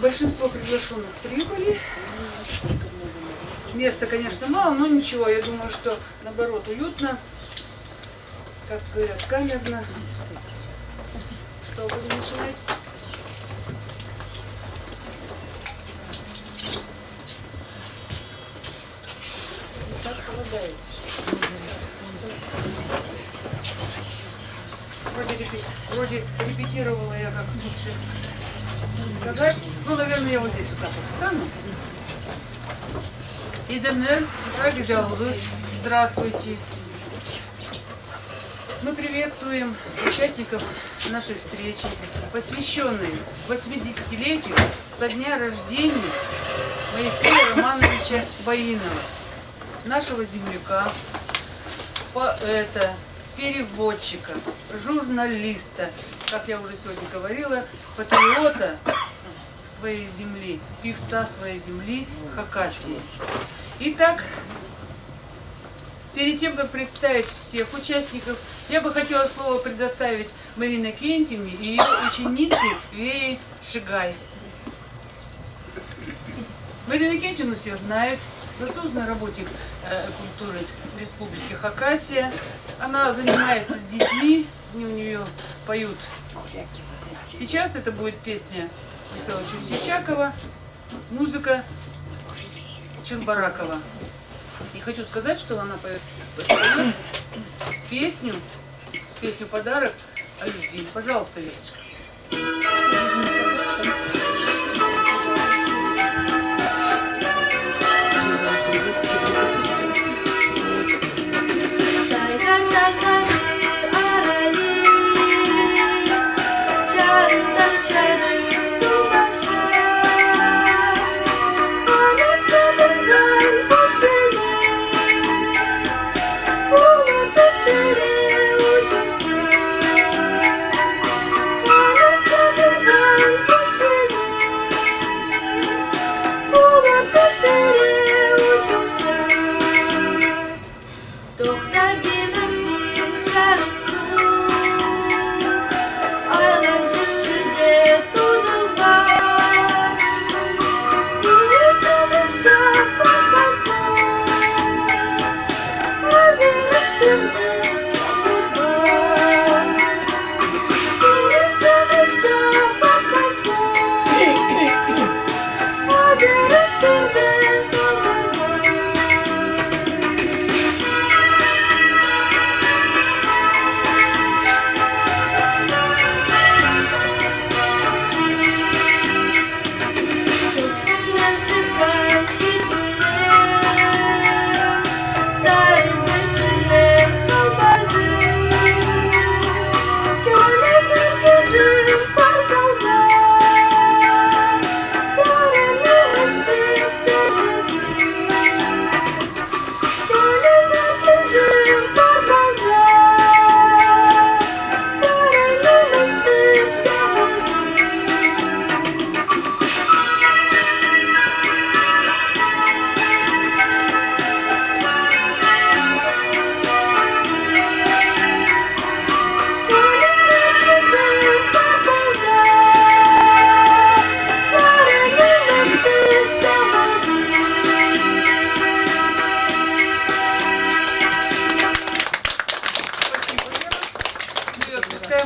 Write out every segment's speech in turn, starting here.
большинство приглашенных прибыли. Места, конечно, мало, но ничего. Я думаю, что наоборот уютно. Как говорят, камерно. Что, будем начинать? Так полагается. Вроде репетировала я, как лучше сказать. Ну, наверное, я вот здесь вот так вот встану. Изенер, здравствуйте. Мы приветствуем участников нашей встречи, посвященной 80-летию со дня рождения Моисея Романовича Боинова, нашего земляка, поэта, переводчика, журналиста, как я уже сегодня говорила, патриота своей земли, певца своей земли Хакасии. Итак, перед тем, как представить всех участников, я бы хотела слово предоставить Марине Кентьевне и ее ученице Вее Шигай. Марину Кентьевну все знают, заслуженный работник культуры Республики Хакасия. Она занимается с детьми, они у нее поют. Сейчас это будет песня Михаила Чунчичакова, музыка Чилбаракова. И хочу сказать, что она поет песню «Подарок о любви». Пожалуйста, Верочка.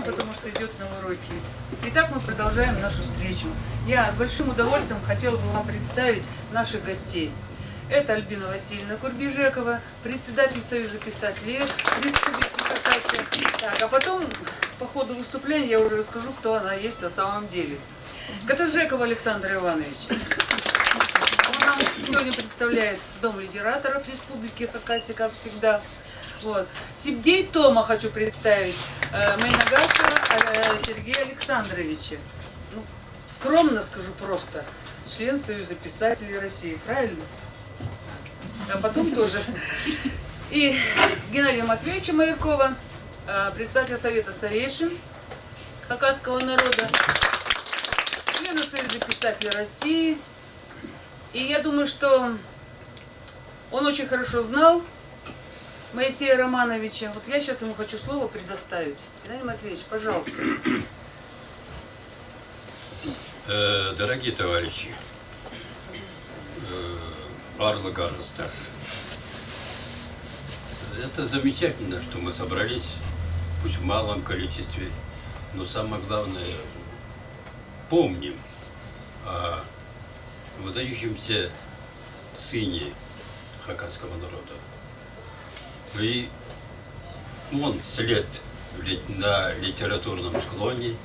Потому что идет на уроки. Итак, мы продолжаем нашу встречу. Я с большим удовольствием хотела бы вам представить наших гостей. Это Альбина Васильевна Курбижекова, председатель Союза писателей Республики Хакасия. Так, а потом, по ходу выступления, я уже расскажу, кто она есть на самом деле. Катажеков Александр Иванович. Он нам сегодня представляет Дом литераторов Республики Хакасия, как всегда. Вот. Сибдей Тома хочу представить, Майнагаша Сергея Александровича. Ну, скромно скажу просто, член Союза писателей России, правильно? А потом тоже. И Геннадия Матвеевича Майеркова, председателя Совета старейшин хакасского народа, члена Союза писателей России. И я думаю, что он очень хорошо знал Моисея Романовича. Вот я сейчас ему хочу слово предоставить. Геннадий Матвеевич, пожалуйста. Дорогие товарищи, Арла Гарнстар, это замечательно, что мы собрались, пусть в малом количестве, но самое главное, помним о выдающемся сыне хакасского народа. И он след на литературном склоне,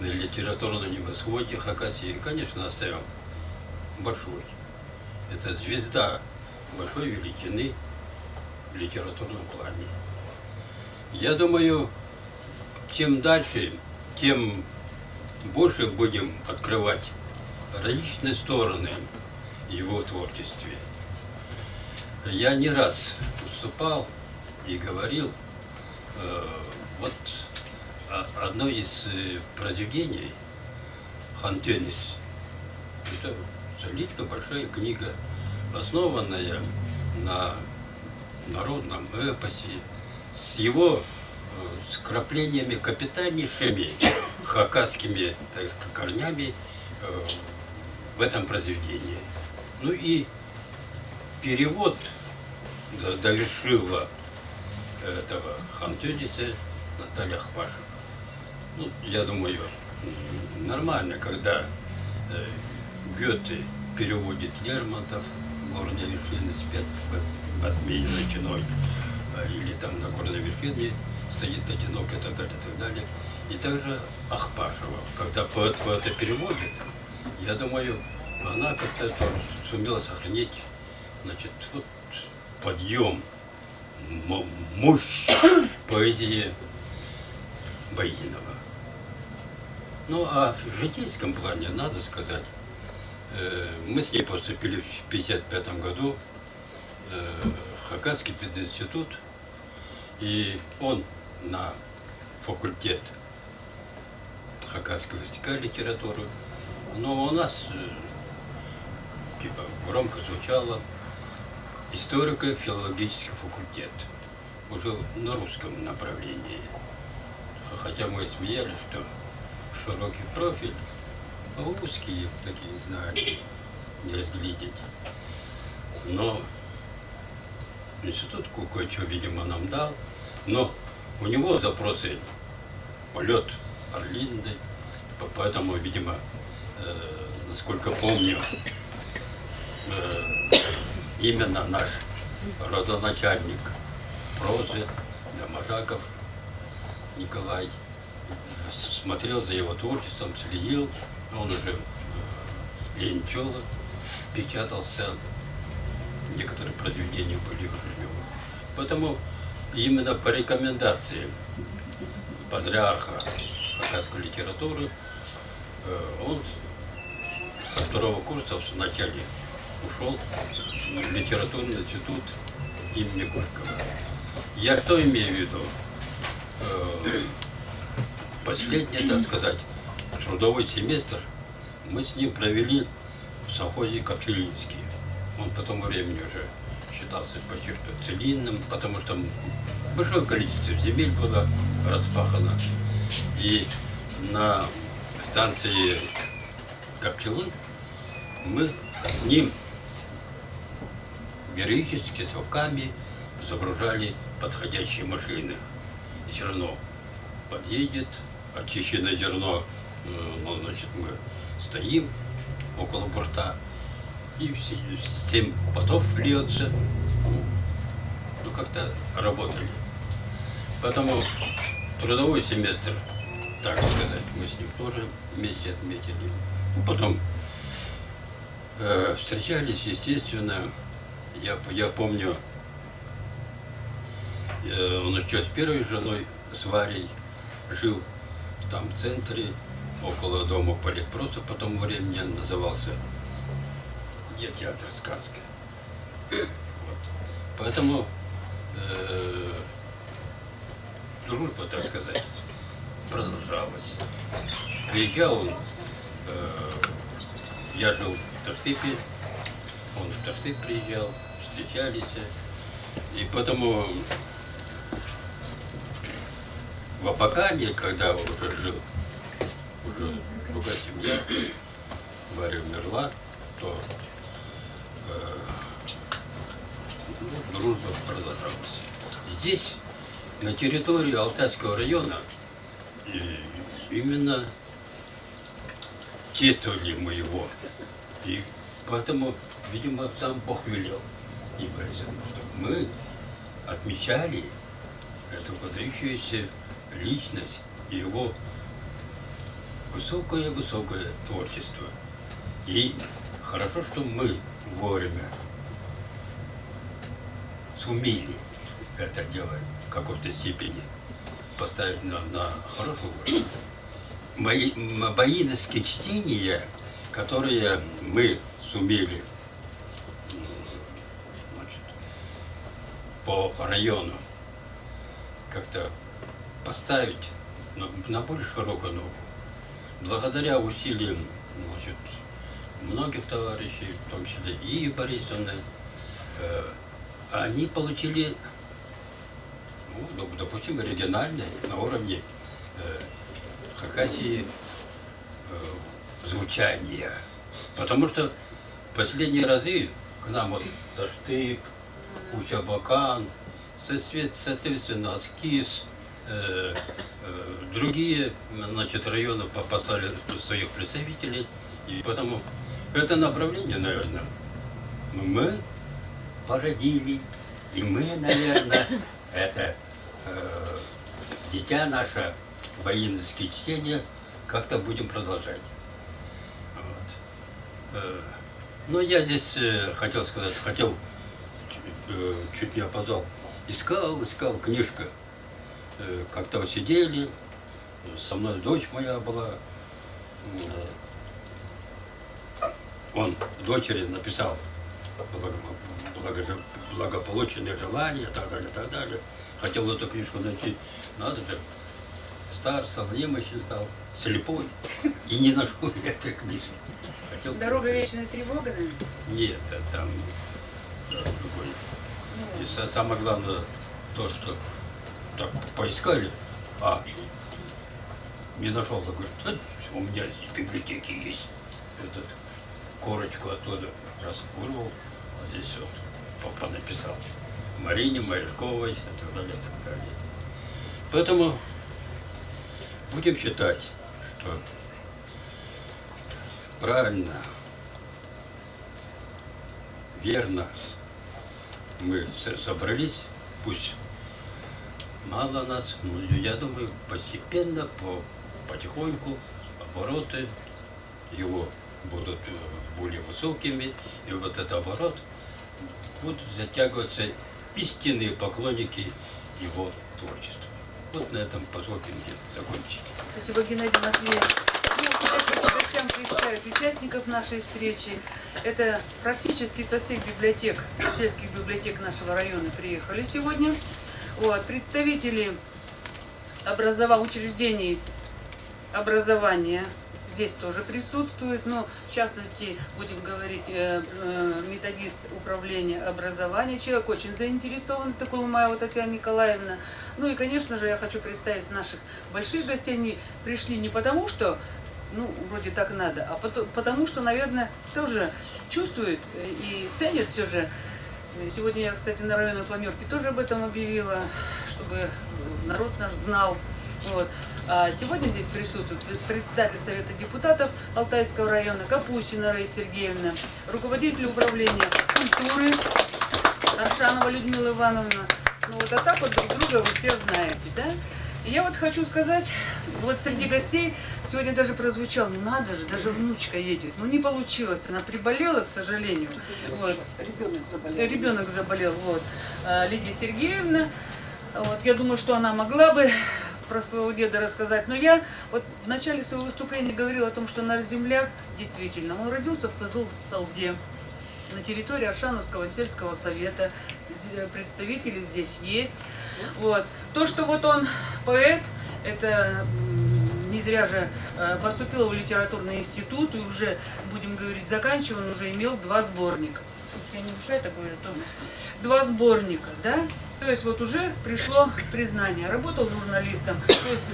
на литературном небосводе Хакасии, конечно, оставил большой. Это звезда большой величины в литературном плане. Я думаю, чем дальше, тем больше будем открывать различные стороны его творчестве. Я не раз выступал и говорил, вот одно из произведений «Хантенис» – это солидная большая книга, основанная на народном эпосе, с его скраплениями капитальнейшими хакасскими, так сказать, корнями в этом произведении. Ну и перевод довершила этого Хантениса Наталья Ахпашева. Ну, я думаю, нормально, когда Гёте переводит Лермонтов, горные вершины спят под ночной, или там на горной вершине стоит одинок, и так далее, и так далее. И также Ахпашева, когда поэт это переводит, я думаю, она как-то тоже сумела сохранить, значит, вот подъем, мощь поэзии Боинова. Ну, а в житейском плане, надо сказать, мы с ней поступили в 1955 году в Хакасский пединститут, и он на факультет хакасского языка и литературы, но у нас типа громко звучало историко-филологический факультет, уже на русском направлении. Хотя мы смеялись, что широкий профиль, а узкие такие знания не разглядеть. Но институт кое-что, видимо, нам дал, но у него запросы полет Орлинды, поэтому, видимо, насколько помню, именно наш родоначальник прозы Доможаков Николай смотрел за его творчеством, следил, он уже лентил, печатался, некоторые произведения были уже у него. Поэтому именно по рекомендации патриарха хакасской литературы он со второго курса в начале ушел в литературный институт имени Горького. Я что имею в виду? Последний, так сказать, трудовой семестр мы с ним провели в совхозе Копчелинский. Он по тому времени уже считался почти что целинным, потому что большое количество земель было распахано. И на станции Копчелын мы с ним героически совками загружали подходящие машины. Зерно подъедет, очищенное зерно, ну, значит, мы стоим около борта, и 7 потов льется. Ну, как-то работали. Поэтому трудовой семестр, так сказать, мы с ним тоже вместе отметили. Потом встречались, естественно, я помню, он еще с первой женой, с Варей, жил там в центре, около дома Политпроса, по тому времени он назывался театр «Сказка». Вот. Поэтому дружба, так сказать, продолжалась. Приезжал он, я жил в Тарсыпе, он в Тарсып приезжал, встречались. И потому в Абакане, когда он уже жил, уже другая семья, здесь, на территории Алтайского района, именно чествовали мы его. И поэтому, видимо, сам Бог велел, и Борисовна, чтобы мы отмечали эту выдающуюся личность и его высокое-высокое творчество. И хорошо, что мы вовремя сумели это дело в какой-то степени поставить на хороший уровень. Боинские чтения, которые мы сумели, значит, по району как-то поставить на более широкую ногу, благодаря усилиям, значит, многих товарищей, в том числе и Борисовны, они получили, ну, допустим, региональные на уровне Хакасии звучания. Потому что последние разы к нам вот Таштык, Учабакан, соответственно, Аскиз, другие, значит, районы послали своих представителей. И потому это направление, наверное, мы породили, и мы, наверное, это дитя наше, воинские чтения, как-то будем продолжать. Вот. Но я здесь хотел сказать, чуть не опоздал, искал книжка. Как-то сидели, со мной дочь моя была, он дочери написал благополучные желания, так далее. Хотел эту книжку найти, надо же, стар, немощный стал, слепой, и не нашел этой книжки. Хотел Дорога вечная тревога, наверное? Нет, там другой. И самое главное то, что так поискали, не нашел, говорит, у меня в библиотеке есть этот корочку оттуда, раз вырвал, а здесь вот папа написал Марине Майерковой и так далее, так далее. Поэтому будем считать, что правильно, верно мы собрались, пусть мало нас, но я думаю, постепенно, потихоньку обороты его будут более высокими, и вот этот оборот будут затягиваться истинные поклонники его творчества. Вот на этом позвольте мне закончить. Спасибо, Геннадий Матвеевич. Ну, гостям представить участников нашей встречи. Это практически со всех библиотек, сельских библиотек нашего района приехали сегодня. Вот, представители учреждений образования здесь тоже присутствуют, но в частности, будем говорить, методист управления образования, человек очень заинтересован, Такулумаева Татьяна Николаевна. Ну и, конечно же, я хочу представить наших больших гостей. Они пришли не потому, что, вроде так надо, а потому что, наверное, тоже чувствуют и ценят все же. Сегодня я, кстати, на районной планерке тоже об этом объявила, чтобы народ наш знал. Вот. А сегодня здесь присутствует председатель Совета депутатов Алтайского района Капустина Раиса Сергеевна, руководитель управления культуры Аршанова Людмила Ивановна. А так вот друг друга вы все знаете, да? И я вот хочу сказать, вот среди гостей сегодня даже прозвучал, надо же, даже внучка едет. Не получилось, она приболела, к сожалению. Вот. Ребенок заболел, вот. Лидия Сергеевна. Вот. Я думаю, что она могла бы про своего деда рассказать. Но я вот в начале своего выступления говорила о том, что наш земляк, действительно, он родился в Кызыл-Салде, на территории Аршановского сельского совета. Представители здесь есть. Вот. То, что вот он поэт, это не зря же поступил в литературный институт и уже, будем говорить, заканчивая, он уже имел 2 сборника. Я не мешаю, так говорю, 2 сборника, да? То есть вот уже пришло признание. Работал журналистом, то есть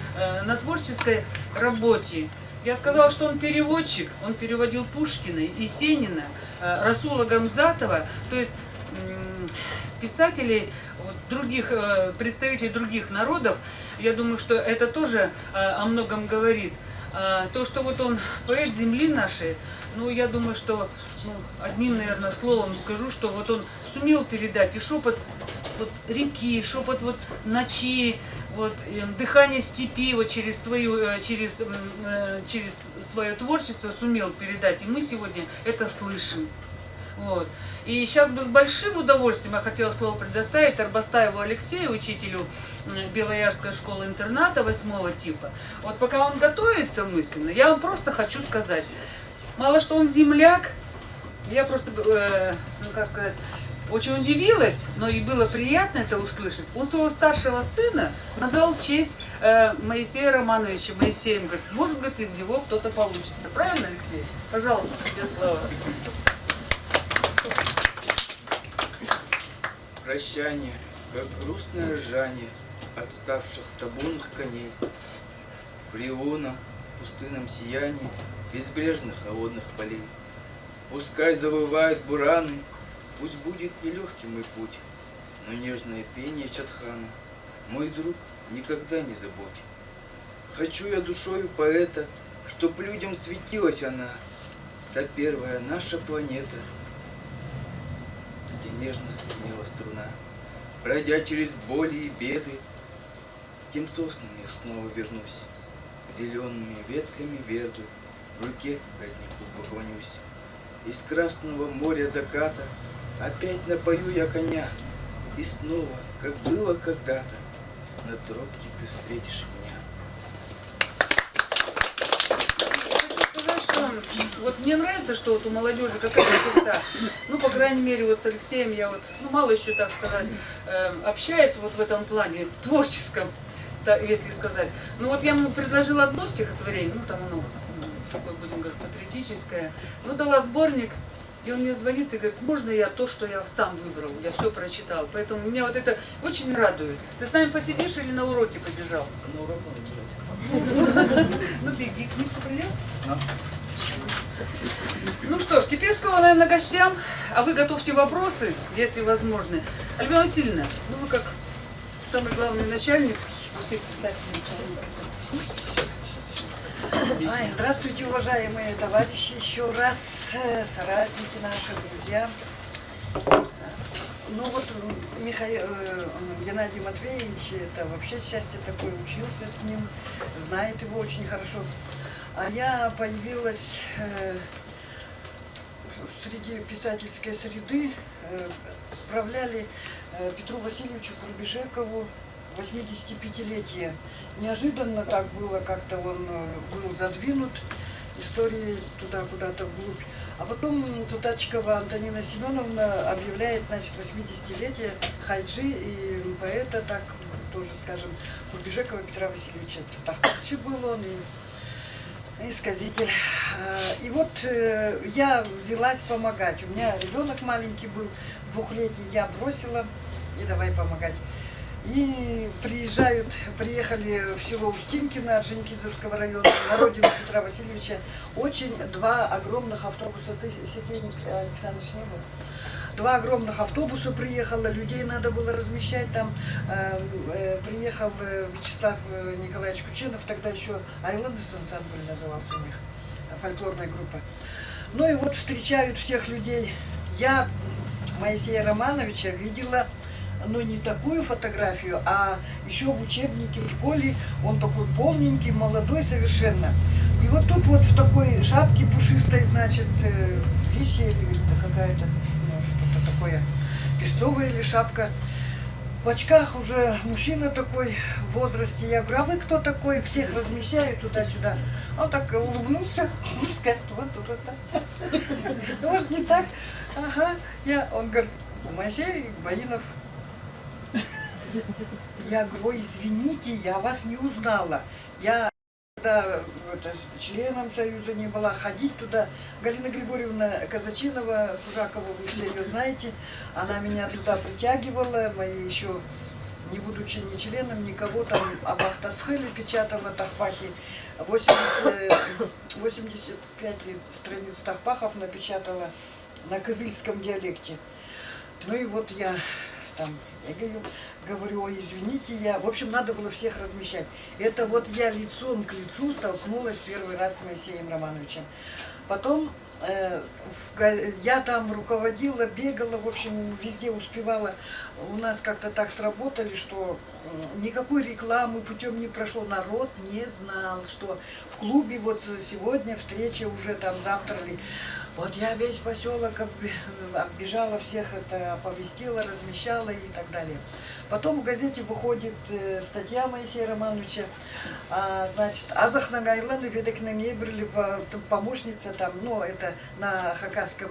на творческой работе. Я сказала, что он переводчик, он переводил Пушкина, Есенина, Расула Гамзатова, то есть писателей, вот, других, представителей других народов. Я думаю, что это тоже о многом говорит. То, что вот он поэт земли нашей, ну, я думаю, что одним, наверное, словом скажу, что вот он сумел передать и шепот вот реки, шепот вот ночи, вот дыхание степи вот через свое творчество сумел передать. И мы сегодня это слышим. Вот. И сейчас бы с большим удовольствием я хотела слово предоставить Арбастаеву Алексею, учителю Белоярской школы-интерната 8 типа. Вот пока он готовится мысленно, я вам просто хочу сказать, мало что он земляк, я просто, ну как сказать, очень удивилась, но и было приятно это услышать. Он своего старшего сына назвал в честь Моисея Романовича Моисеем. Говорит, может, говорит, из него кто-то получится. Правильно, Алексей? Пожалуйста, тебе слово. Прощание, как грустное ржание отставших табунных коней. При лунном пустынном сиянии безбрежных холодных полей. Пускай завывают бураны, пусть будет нелегким мой путь, но нежное пение Чадхана мой друг никогда не забудь. Хочу я душою поэта, чтоб людям светилась она, та первая наша планета, где нежно звенела струна. Пройдя через боли и беды, к тем соснам я снова вернусь, к зелеными ветками вербы в руке роднику поклонюсь. Из красного моря заката опять напою я коня, и снова, как было когда-то, на тропке ты встретишь меня. Хочу сказать, что вот мне нравится, что вот у молодежи какая-то черта. Ну, по крайней мере, вот с Алексеем я вот, ну, мало еще, так сказать, общаюсь вот в этом плане творческом, если сказать. Ну, вот я ему предложила одно стихотворение, ну, там оно такое, будем говорить, патриотическое. Ну, дала сборник, и он мне звонит и говорит, можно я то, что я сам выбрал, я все прочитал. Поэтому меня вот это очень радует. Ты с нами посидишь или на уроке побежал? На урок надо бежать. Ну, беги, книжку принес? Ну что ж, теперь слово, наверное, гостям, а вы готовьте вопросы, если возможны. Альбина Васильевна, ну вы как самый главный начальник у всех писателей. Здравствуйте, уважаемые товарищи, еще раз, соратники наши, друзья. Ну вот Геннадий Матвеевич, это вообще счастье такое, учился с ним, знает его очень хорошо. А я появилась среди писательской среды, справляли Петру Васильевичу Курбишекову 85-летие. Неожиданно так было, как-то он был задвинут историей туда куда-то вглубь. А потом Тутачкова Антонина Семеновна объявляет, значит, 80-летие хайджи и поэта, так тоже, скажем, Курбишекова Петра Васильевича. Тахтакчи был он и сказитель. И вот я взялась помогать. У меня ребенок маленький был, 2-летний, я бросила и давай помогать. И приехали в село Устинкино Орджоникидзевского района, на родину Петра Васильевича, очень 2 огромных автобуса, Сергей Александрович не был, 2 огромных автобуса приехало, людей надо было размещать там, приехал Вячеслав Николаевич Кученов, тогда еще Айлендес ансамбль назывался у них, фольклорная группа. Ну и вот встречают всех людей. Я Моисея Романовича видела, но не такую фотографию, а еще в учебнике в школе он такой полненький, молодой совершенно. И вот тут вот в такой шапке пушистой, значит, висели или какая-то, ну, что-то такое, песцовая или шапка. В очках уже мужчина такой в возрасте. Я говорю, а вы кто такой? Всех размещаю туда-сюда. Он так улыбнулся, скажет, вот дура-то. Может, не так? Ага. Он говорит, Моисей Боинов. Я говорю, извините, я вас не узнала. Я тогда членом Союза не была, ходить туда. Галина Григорьевна Казачинова, Кужакова, вы все ее знаете, она меня туда притягивала, мои еще, не будучи ни членом, никого там, Абахтасхыли печатала Тахпахи, 85 страниц Тахпахов напечатала на кызыльском диалекте. Ну и вот я там бегаю, говорю, ой, извините, я... В общем, надо было всех размещать. Это вот я лицом к лицу столкнулась первый раз с Моисеем Романовичем. Потом я там руководила, бегала, в общем, везде успевала. У нас как-то так сработали, что никакой рекламы путем не прошло. Народ не знал, что в клубе вот сегодня встреча уже там завтра ли. Вот я весь поселок оббежала, всех это оповестила, размещала и так далее. Потом в газете выходит статья Моисея Романовича, значит, Азах Нагайлан и Ведек Нагейбрли, помощница там, ну, это на хакасском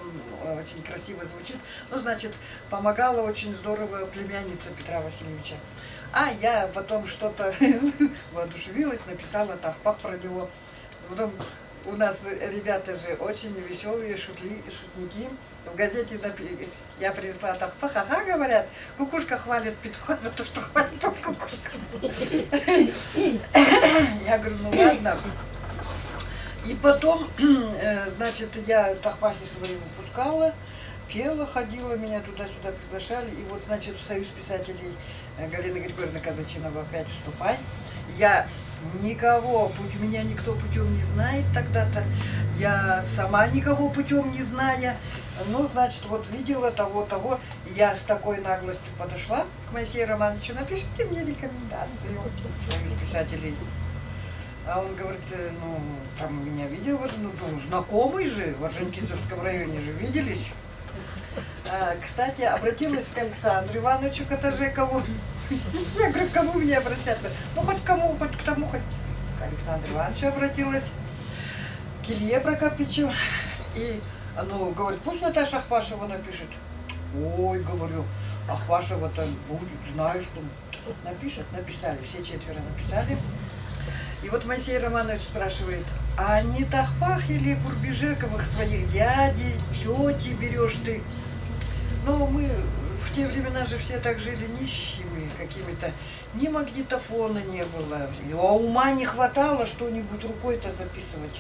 очень красиво звучит, ну, значит, помогала очень здорово племянница Петра Васильевича. А я потом что-то воодушевилась, написала тахпах про него. Потом у нас ребята же очень веселые, шутники. В газете я принесла тахпах, ага, говорят, кукушка хвалит петуха за то, что хвалит он кукушка. Я говорю, ну ладно. И потом, значит, я тахпахи свои выпускала, пела, ходила, меня туда-сюда приглашали. И вот, значит, в Союз писателей Галина Григорьевна Казачинова опять вступай. Я никого, меня никто путем не знает тогда-то, я сама никого путем не зная. Ну, значит, вот видела того, я с такой наглостью подошла к Моисею Романовичу, напишите мне рекомендацию в Союз писателей. А он говорит, ну, там меня видел, ну, знакомый же, в Орджоникидзевском районе же виделись. Кстати, обратилась к Александру Ивановичу Катажекову. Я говорю, к кому мне обращаться? Ну, хоть к кому, хоть к тому, хоть к Александру Ивановичу обратилась, к Илье Прокопичу. И, ну, говорит, пусть Наташа Ахпашева напишет. Ой, говорю, Ахпашева-то будет, знаю, что напишет. Написали, все четверо написали. И вот Моисей Романович спрашивает, а не Тахпах или Курбижековых своих дядей, тети берешь ты? Ну, мы в те времена же все так жили нищими какими-то. Ни магнитофона не было, а ума не хватало что-нибудь рукой-то записывать.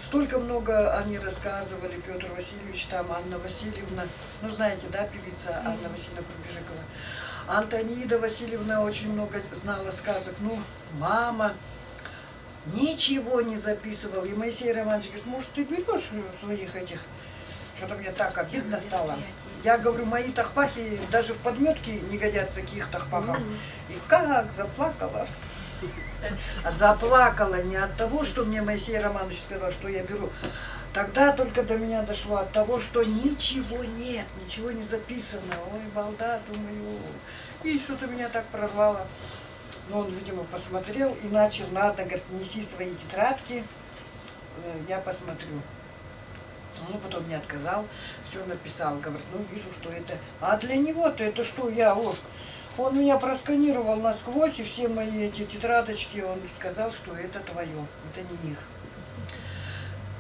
Столько много они рассказывали, Петр Васильевич, там Анна Васильевна, ну знаете, да, певица Анна Васильевна Курбижекова. Антонида Васильевна очень много знала сказок, ну, мама ничего не записывал. И Моисей Романович говорит, может, ты берешь своих этих, что-то мне так обидно стало. Я говорю, мои тахпахи даже в подметке не годятся к их тахпахам. И как заплакала. Заплакала не от того, что мне Моисей Романович сказал, что я беру. Тогда только до меня дошло от того, что ничего нет, ничего не записано. Ой, балда, думаю. И что-то меня так прорвало. Но он, видимо, посмотрел и начал, ладно, говорит, неси свои тетрадки, я посмотрю. Ну, потом не отказал, все написал, говорит, ну, вижу, что это... А для него-то это что, он меня просканировал насквозь, и все мои эти тетрадочки, он сказал, что это твое, это не их.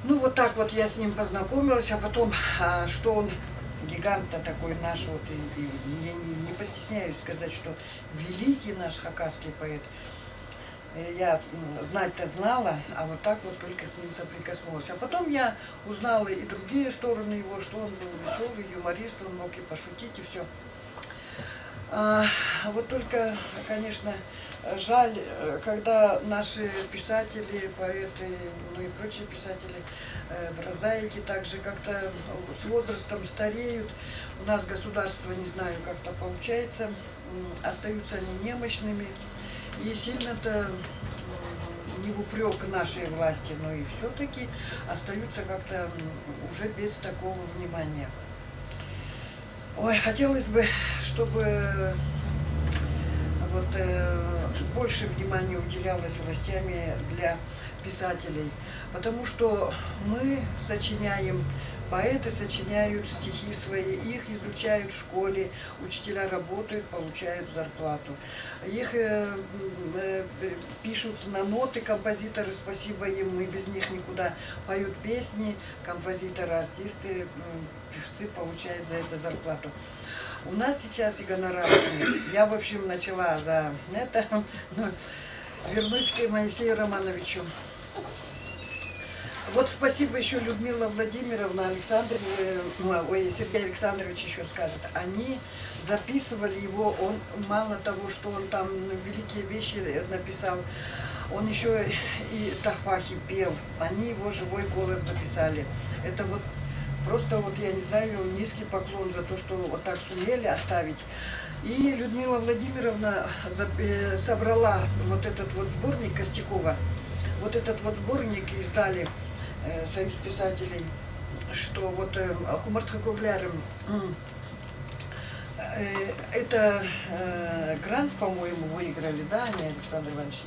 Ну, вот так вот я с ним познакомилась, а потом, что он гигант-то такой наш, вот, и я не постесняюсь сказать, что великий наш хакасский поэт. Я знать-то знала, а вот так вот только с ним соприкоснулась. А потом я узнала и другие стороны его, что он был веселый юморист, он мог и пошутить, и все. Вот только, конечно, жаль, когда наши писатели, поэты, ну и прочие писатели, прозаики также как-то с возрастом стареют. У нас государство, не знаю, как-то получается, остаются они немощными. И сильно-то не в упрек нашей власти, но и все-таки остаются как-то уже без такого внимания. Ой, хотелось бы, чтобы вот, больше внимания уделялось властями для писателей, потому что мы сочиняем, поэты сочиняют стихи свои, их изучают в школе, учителя работают, получают зарплату. Их пишут на ноты композиторы, спасибо им, мы без них никуда. Поют песни, композиторы, артисты, певцы получают за это зарплату. У нас сейчас и гонораров нет. Я, в общем, начала за это, но вернусь к Моисею Романовичу. Вот спасибо еще Людмила Владимировна, Александр, Сергей Александрович еще скажет. Они записывали его, он мало того, что он там великие вещи написал, он еще и тахпахи пел. Они его живой голос записали. Это вот просто вот, я не знаю, низкий поклон за то, что вот так сумели оставить. И Людмила Владимировна собрала вот этот вот сборник Костякова. Вот этот вот сборник издали Союз писателей, что вот Хумартха Коглярым, это грант, по-моему, выиграли, да, не Александр Иванович,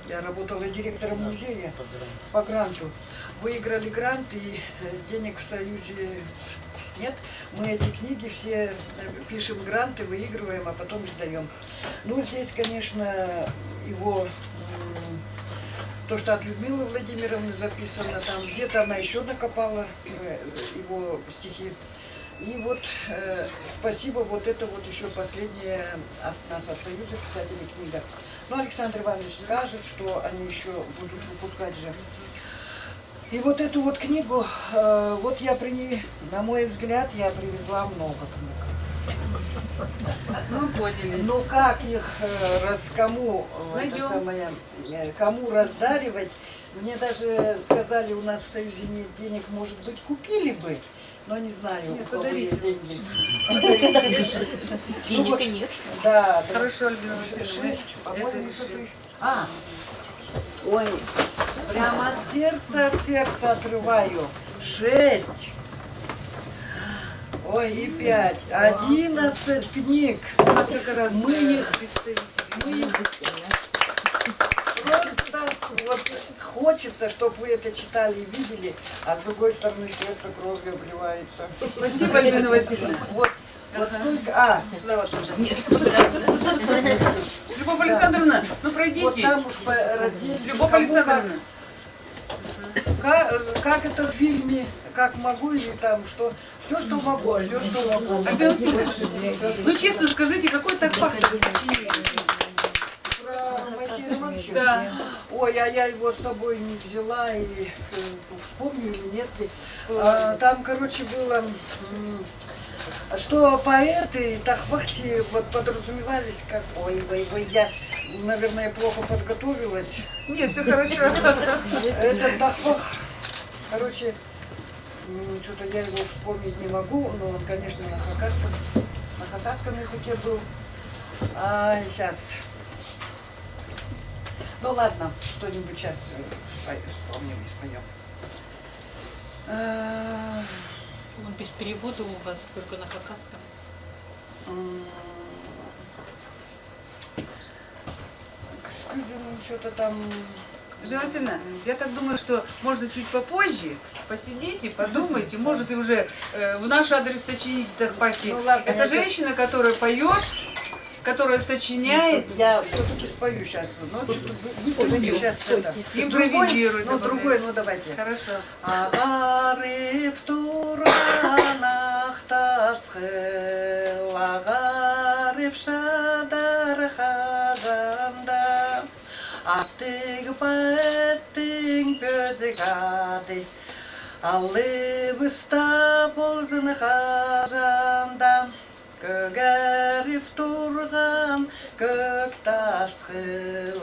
я работала директором музея по гранту. Выиграли грант, и денег в Союзе нет. Мы эти книги все пишем гранты, выигрываем, а потом издаем. Ну, здесь, конечно, его... То, что от Людмилы Владимировны записано, там где-то она еще накопала его стихи. И вот спасибо, вот это вот еще последняя от нас, от Союза писателей книга. Ну, Александр Иванович скажет, что они еще будут выпускать же. И вот эту вот книгу, вот на мой взгляд, я привезла много книг. Мы поняли. Ну как их кому раздаривать? Мне даже сказали, у нас в Союзе нет денег, может быть, купили бы, но не знаю, Нет, у кого подарите. есть деньги. Денег нет. Да, да. Хорошо, Альбина Васильевна. 6, по-моему, Это что-то решим. еще. Ой, прямо от сердца отрываю. 6. Ой, и 5. 11 книг. Несколько раз Мы их представители. просто вот хочется, чтобы вы это читали и видели, а с другой стороны сердце кровью обливается. Спасибо, Альбина Васильевна. Вот столько. Слава тоже. Нет. Любовь Александровна, ну Вот пройдите. там уж по разделе. Любовь кому Александровна. как это в фильме, как могу, или там что. Все, что могу, все, что могу. Альбина Васильевна, ну честно скажите, какой так пахнет сочинение? Про Моисея Ивановича? Да. Ой, а я его с собой не взяла, и вспомню или нет ли. Там, короче, было, что поэты и тахпахчи вот подразумевались как... Ой, я, наверное, плохо подготовилась. Нет, все хорошо. Это тахпах, короче, что-то я его вспомнить не могу, но он, конечно, на хакасском языке был. Сейчас... Ну ладно, что-нибудь сейчас вспомним и споем. Он без перевода у вас, только на хакасском. Что-то там... Альбина Васильевна, я так думаю, что можно чуть попозже посидите, подумайте, может и уже в наш адрес сочинить тахпахи. Ну ладно, Это я сейчас- женщина, которая поет, которая сочиняет. Я все-таки спою сейчас. Ну, что-то быстренько сейчас это. Импровизируй, Ну, добавляй. другой, ну давайте. Хорошо. Агарып туранах тасхыл, агарып шадар хаганда, аттыг пэттың пөзі гады, алыбыста болзын хажанда, көгәріп тұрған көк тасқыл,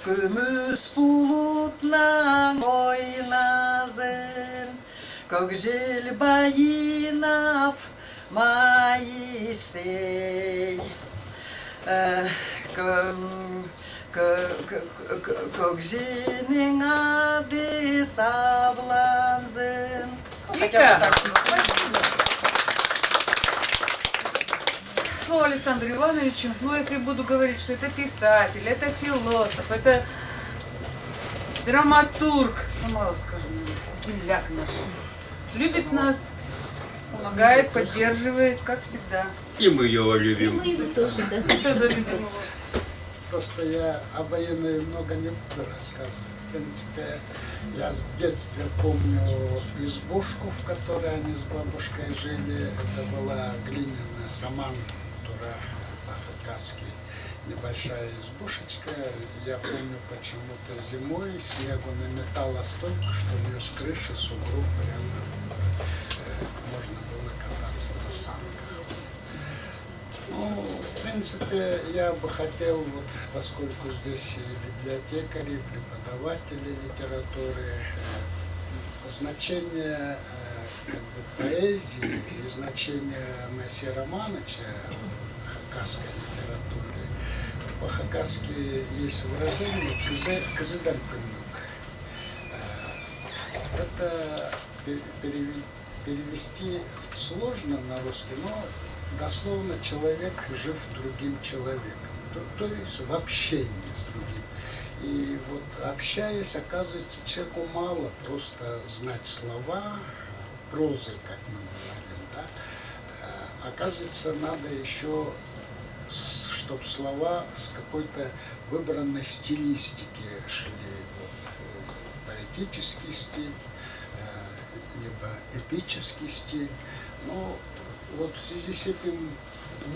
күміс бұлытнан ойназын, көкжел байынап майысей. Көкженің ады сабланзын. Вика, слово Александру Ивановичу. Ну, если буду говорить, что это писатель, это философ, это драматург, ну, мало скажу, земляк наш. Любит нас, помогает, поддерживает, как всегда. И мы его любим. Мы его тоже, да. Тоже любим его. Просто я о военной много не буду рассказывать. В принципе, я в детстве помню избушку, в которой они с бабушкой жили. Это была глиняная саман, которая по-хакасски небольшая избушечка. Я помню, почему-то зимой снегу наметало столько, что у нее с крыши сугроб прямо можно было кататься на санках. Ну, в принципе, я бы хотел, вот, поскольку здесь и библиотекари, и преподаватели литературы, значение как бы, поэзии и значение Моисея Романовича в хакасской литературе. По-хакасски есть выражение «кызыданкынук». Это перевести сложно на русский, но дословно человек жив другим человеком, то есть в общении с другим. И вот общаясь, оказывается, человеку мало просто знать слова, прозой, как мы говорим, да? Оказывается, надо еще, чтобы слова с какой-то выбранной стилистики шли. Вот, поэтический стиль, либо эпический стиль. Но вот в связи с этим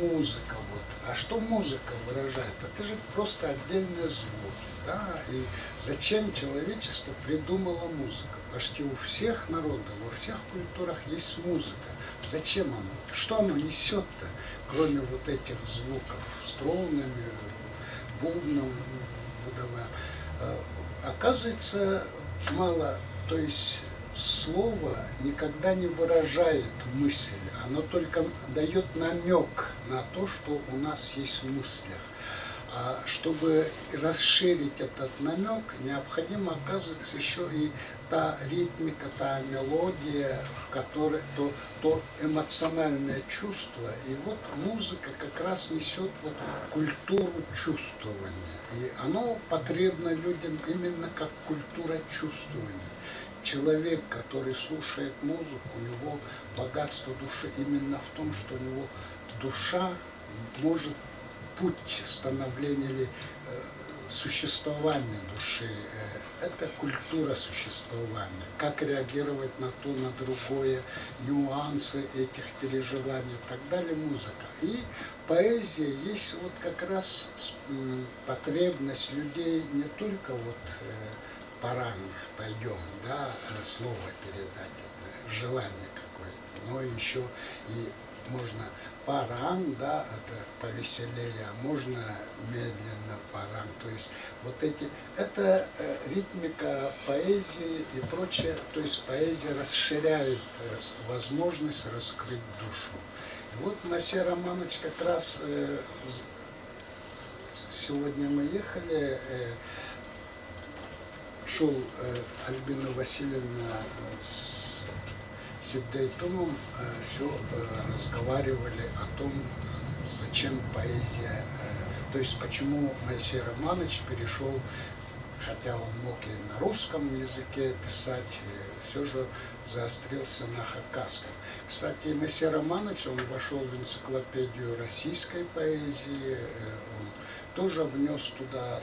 музыка. Вот. А что музыка выражает? Это же просто отдельные звуки. Да? И зачем человечество придумало музыку? Почти у всех народов, во всех культурах есть музыка. Зачем она? Что она несет-то, кроме вот этих звуков, струнами, бубном выдавая? Оказывается, мало, то есть слово никогда не выражает мысль, оно только дает намек на то, что у нас есть в мыслях. А чтобы расширить этот намек, необходимо, оказывается, еще и та ритмика, та мелодия, в которой то эмоциональное чувство. И вот музыка как раз несет вот культуру чувствования. И оно потребно людям именно как культура чувствования. Человек, который слушает музыку, у него богатство души именно в том, что у него душа может путь становления или существования души. Это культура существования. Как реагировать на то, на другое, нюансы этих переживаний и так далее, музыка. И поэзия есть вот как раз потребность людей не только вот пора, пойдем, да, слово передать, это желание какое-то, но еще и можно паран, да, это повеселее, а можно медленно паран, то есть вот эти, это ритмика поэзии и прочее, то есть поэзия расширяет возможность раскрыть душу. И вот Моисей Романович как раз, сегодня мы ехали, шел Альбина Васильевна с Сиддейтумом, все разговаривали о том, зачем поэзия, то есть почему Моисей Романович перешел, хотя он мог и на русском языке писать, все же заострился на хакасском. Кстати, Моисей Романович, он вошел в энциклопедию российской поэзии, он тоже внес туда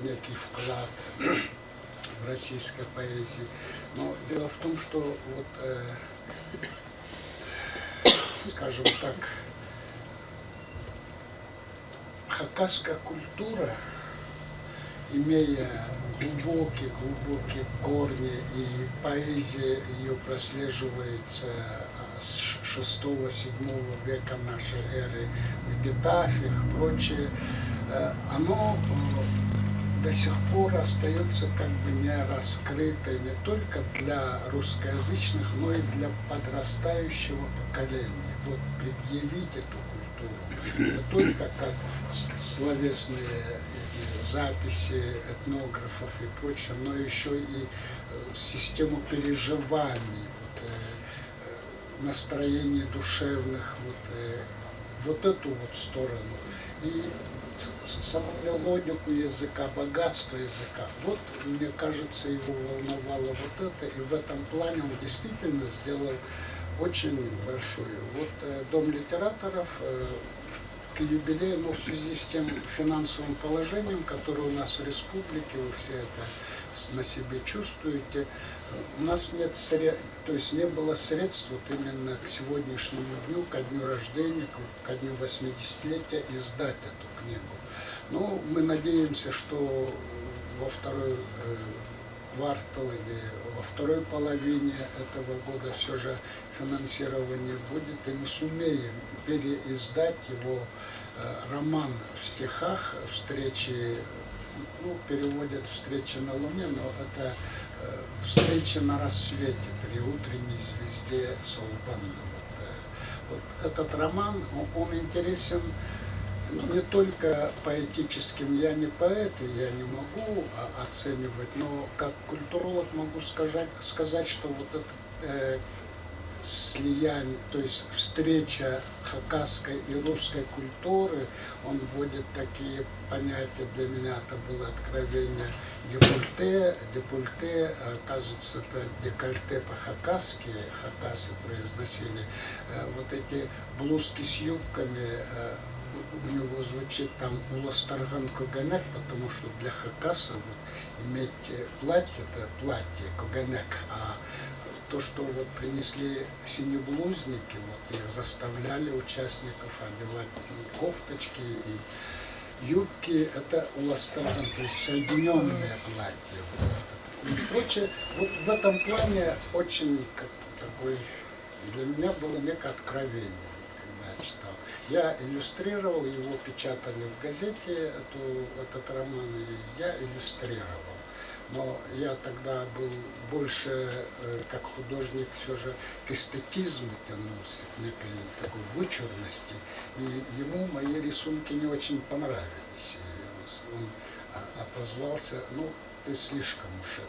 некий вклад в российской поэзии. Но дело в том, что вот, скажем так, хакасская культура, имея глубокие корни, и поэзия ее прослеживается с 6-7 века нашей эры в эпитафиях, прочее, оно до сих пор остается как бы не раскрытой не только для русскоязычных, но и для подрастающего поколения. Вот предъявить эту культуру не только как словесные записи этнографов и прочее, но еще и систему переживаний, вот, настроений душевных, вот эту вот сторону. И саму мелодику языка, богатство языка. Вот, мне кажется, его волновало вот это, и в этом плане он действительно сделал очень большую. Вот Дом литераторов к юбилею, но в связи с тем финансовым положением, которое у нас в республике, вы все это на себе чувствуете, у нас нет то есть не было средств вот именно к сегодняшнему дню, ко дню рождения, ко дню 80-летия издать эту книгу. Ну, мы надеемся, что во второй квартал или во второй половине этого года все же финансирование будет, и мы сумеем переиздать его роман в стихах «Встречи», ну, переводят «Встречи на Луне», но это «Встречи на рассвете при утренней звезде Солбанна». Вот этот роман, он интересен не только поэтическим, я не поэт, и я не могу оценивать, но как культуролог могу сказать, что вот это слияние, то есть встреча хакасской и русской культуры, он вводит такие понятия, для меня это было откровение депольте, оказывается, это декольте по-хакасски, хакасы произносили, вот эти блузки с юбками, у него звучит там уластарган коганек, потому что для хакаса вот, иметь платье, это платье коганек, а то, что вот принесли синеблузники, вот их заставляли участников одевать кофточки и юбки, это уластарган, то есть соединенное платье. Вот, и прочее. Вот в этом плане очень как такой, для меня было некое откровение. Читал. Я иллюстрировал, его печатали в газете, этот роман, и я иллюстрировал. Но я тогда был больше, как художник, все же к эстетизму тянулся, к некой такой вычурности. И ему мои рисунки не очень понравились. И он отозвался, ну, ты слишком уж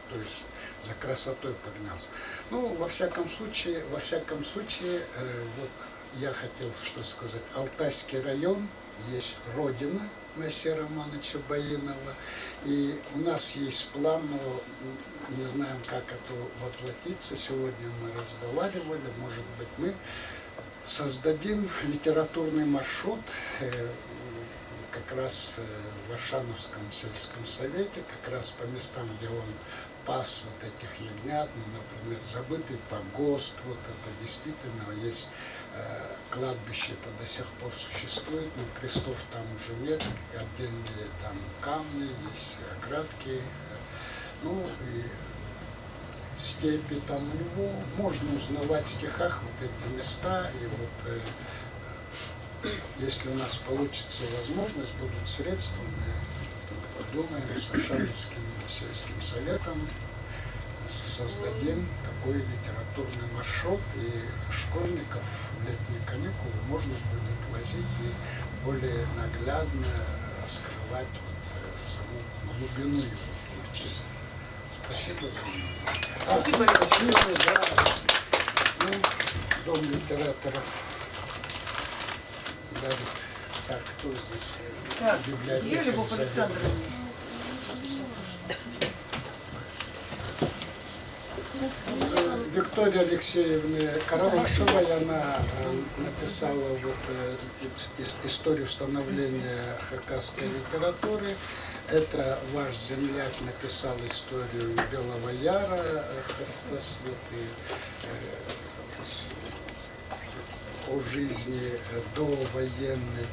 то есть за красотой погнался. Ну, во всяком случае, вот я хотел что сказать. Алтайский район, есть родина Моисея Романовича Баинова, и у нас есть план, но не знаем, как это воплотится. Сегодня мы разговаривали, может быть, мы создадим литературный маршрут, как раз в Варшановском сельском совете, как раз по местам, где он пас вот этих ягнят, ну, например, забытый погост, вот это действительно есть кладбище, это до сих пор существует, но крестов там уже нет, отдельные там камни, есть оградки, ну и степи там у него, можно узнавать в стихах вот эти места, и вот если у нас получится возможность, будут средства, мы думаем с Варшавским сельским советом создадим такой литературный маршрут, и школьников в летние каникулы можно будет возить и более наглядно раскрывать вот саму глубину его творчества. Спасибо за внимание. Спасибо, да. Ну, Дом литератора. Так, кто здесь? Так, Библиотека. я, Любовь Александровна. Виктория Алексеевна Карамашева, она написала вот историю становления хакасской литературы. Это ваш земляк написал историю Белого Яра, о жизни довоенной.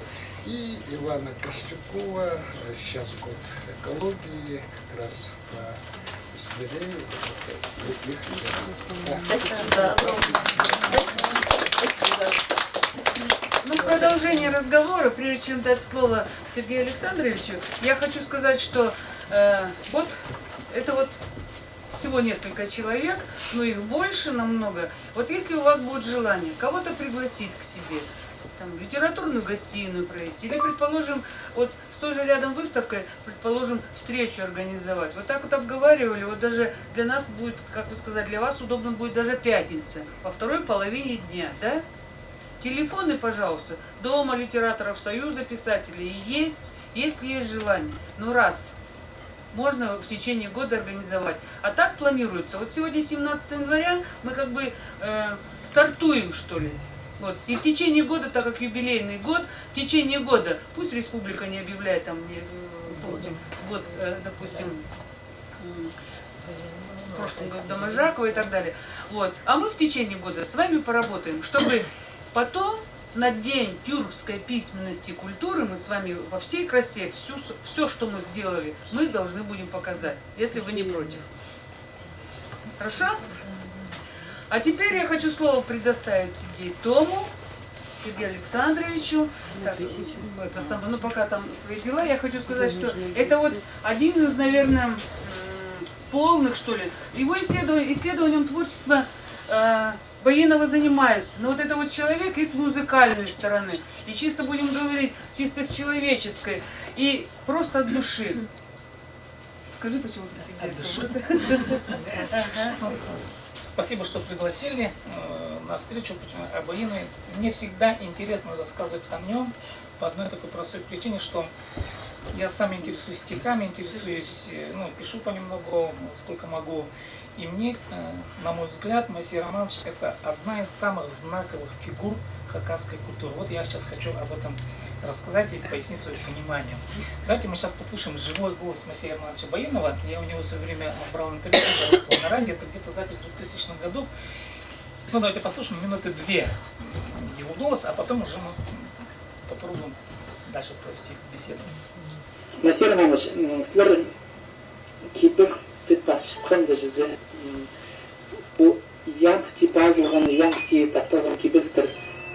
И Ивана Костюкова, сейчас год экологии, как раз по зверей. Спасибо. Ну, в продолжение разговора, прежде чем дать слово Сергею Александровичу, я хочу сказать, что вот это вот всего несколько человек, но их больше намного. Вот если у вас будет желание кого-то пригласить к себе, там, литературную гостиную провести, или, предположим, вот с той же рядом выставкой, предположим, встречу организовать. Вот так вот обговаривали, вот даже для нас будет, как вы сказали, для вас удобно будет даже пятница, во второй половине дня, да? Телефоны, пожалуйста, Дома литераторов Союза писателей есть, если есть желание. Ну, раз можно в течение года организовать. А так планируется. Вот сегодня 17 января, мы как бы стартуем, что ли. Вот. И в течение года, так как юбилейный год, в течение года, пусть республика не объявляет там, вот, допустим, в прошлом году Доможакова и так далее. Вот. А мы в течение года с вами поработаем, чтобы потом на День тюркской письменности и культуры мы с вами во всей красе все, что мы сделали, мы должны будем показать, если вы не против. Хорошо? А теперь я хочу слово предоставить Сергею Тому, Сергею Александровичу. Так, это самое, ну пока там свои дела, я хочу сказать, что это вот один из, наверное, полных, что ли, его исследованием творчества Баинова занимаются. Но вот это вот человек и с музыкальной стороны, и чисто будем говорить, чисто с человеческой, и просто от души. Скажи, почему ты сидишь? Спасибо, что пригласили на встречу о Баинове. Мне всегда интересно рассказывать о нем по одной такой простой причине, что я сам интересуюсь стихами, интересуюсь, пишу понемногу, сколько могу. И мне, на мой взгляд, Моисей Романович – это одна из самых знаковых фигур хакасской культуры. Вот я сейчас хочу об этом рассказать и пояснить свое понимание. Давайте мы сейчас послушаем живой голос Моисея Романовича Баинова. Я у него в свое время брал интервью на радио, это где-то запись 2000-х годов. Ну, давайте послушаем минуты 2 его голос, а потом уже мы попробуем дальше провести беседу. Моисей Романович, сіздер киберсті басқанда жүзі бұл яңқти базылған, яңқти тапталған киберстер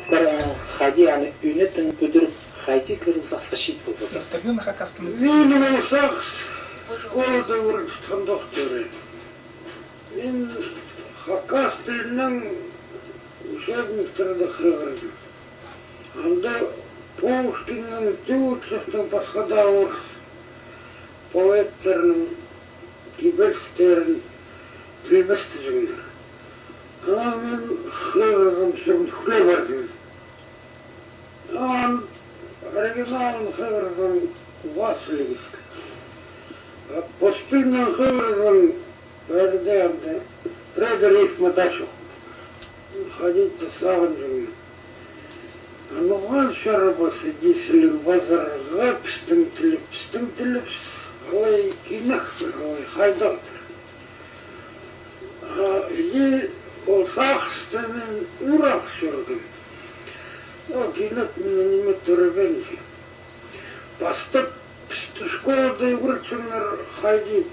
сіздер хади аны үнетін бүдір хайти сіздер ұсақса шейт болып отыр. Интервью на хакасском языке. Мен ұсақ сколды ұрыншыққан доқтыры. Мен хакас тілінің учебниктерді қырғырды. Анда Пушкиннің, Тютчевтің, басқа да орыс поэттерінің киберстерін тілбісті жүңдер. Ана мен қырғырым сүрімді күле бардым. Ан оригиналын қырғырым Василевич. Постыльның қырғырым бәрді Фредерик Маташев. Ходить-то сағын жүңдер. Ануған шарабасы дейсілік базарға пістің тіліп, қалай кинақтыр, қалай хайдақтыр. Е осақсты мен ұрақ сүрдім. Кинат мен неме түрібенші. Бастып пісті школды үртсіңір хайди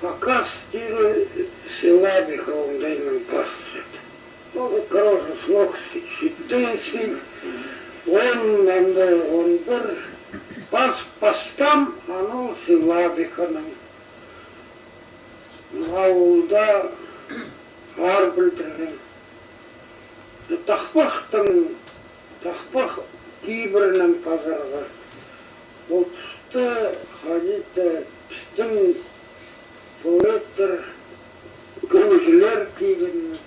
хакас дейі селаби қалыңдайның басты. Корожы слог щитынших. Он бір пастам, анау сыйладықының. Ауылда ар білдірген. Тақпақ кейбірінің пазарға. Ол тұсты қадеті пістің поэттер, көмежілер кейбірінің.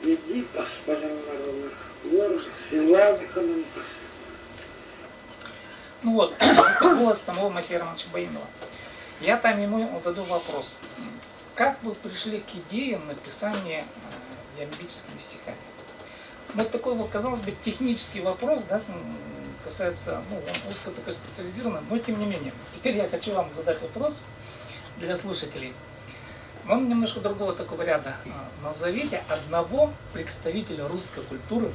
Иди, паспалянлар олар. Ну вот, это голос самого Моисея Романовича Баинова. Я там ему задал вопрос. Как вы пришли к идее написания ямбическими стихами? Вот такой вот, казалось бы, технический вопрос, да, касается, он узко такой специализированный, но тем не менее. Теперь я хочу вам задать вопрос для слушателей. Он немножко другого такого ряда. Назовите одного представителя русской культуры,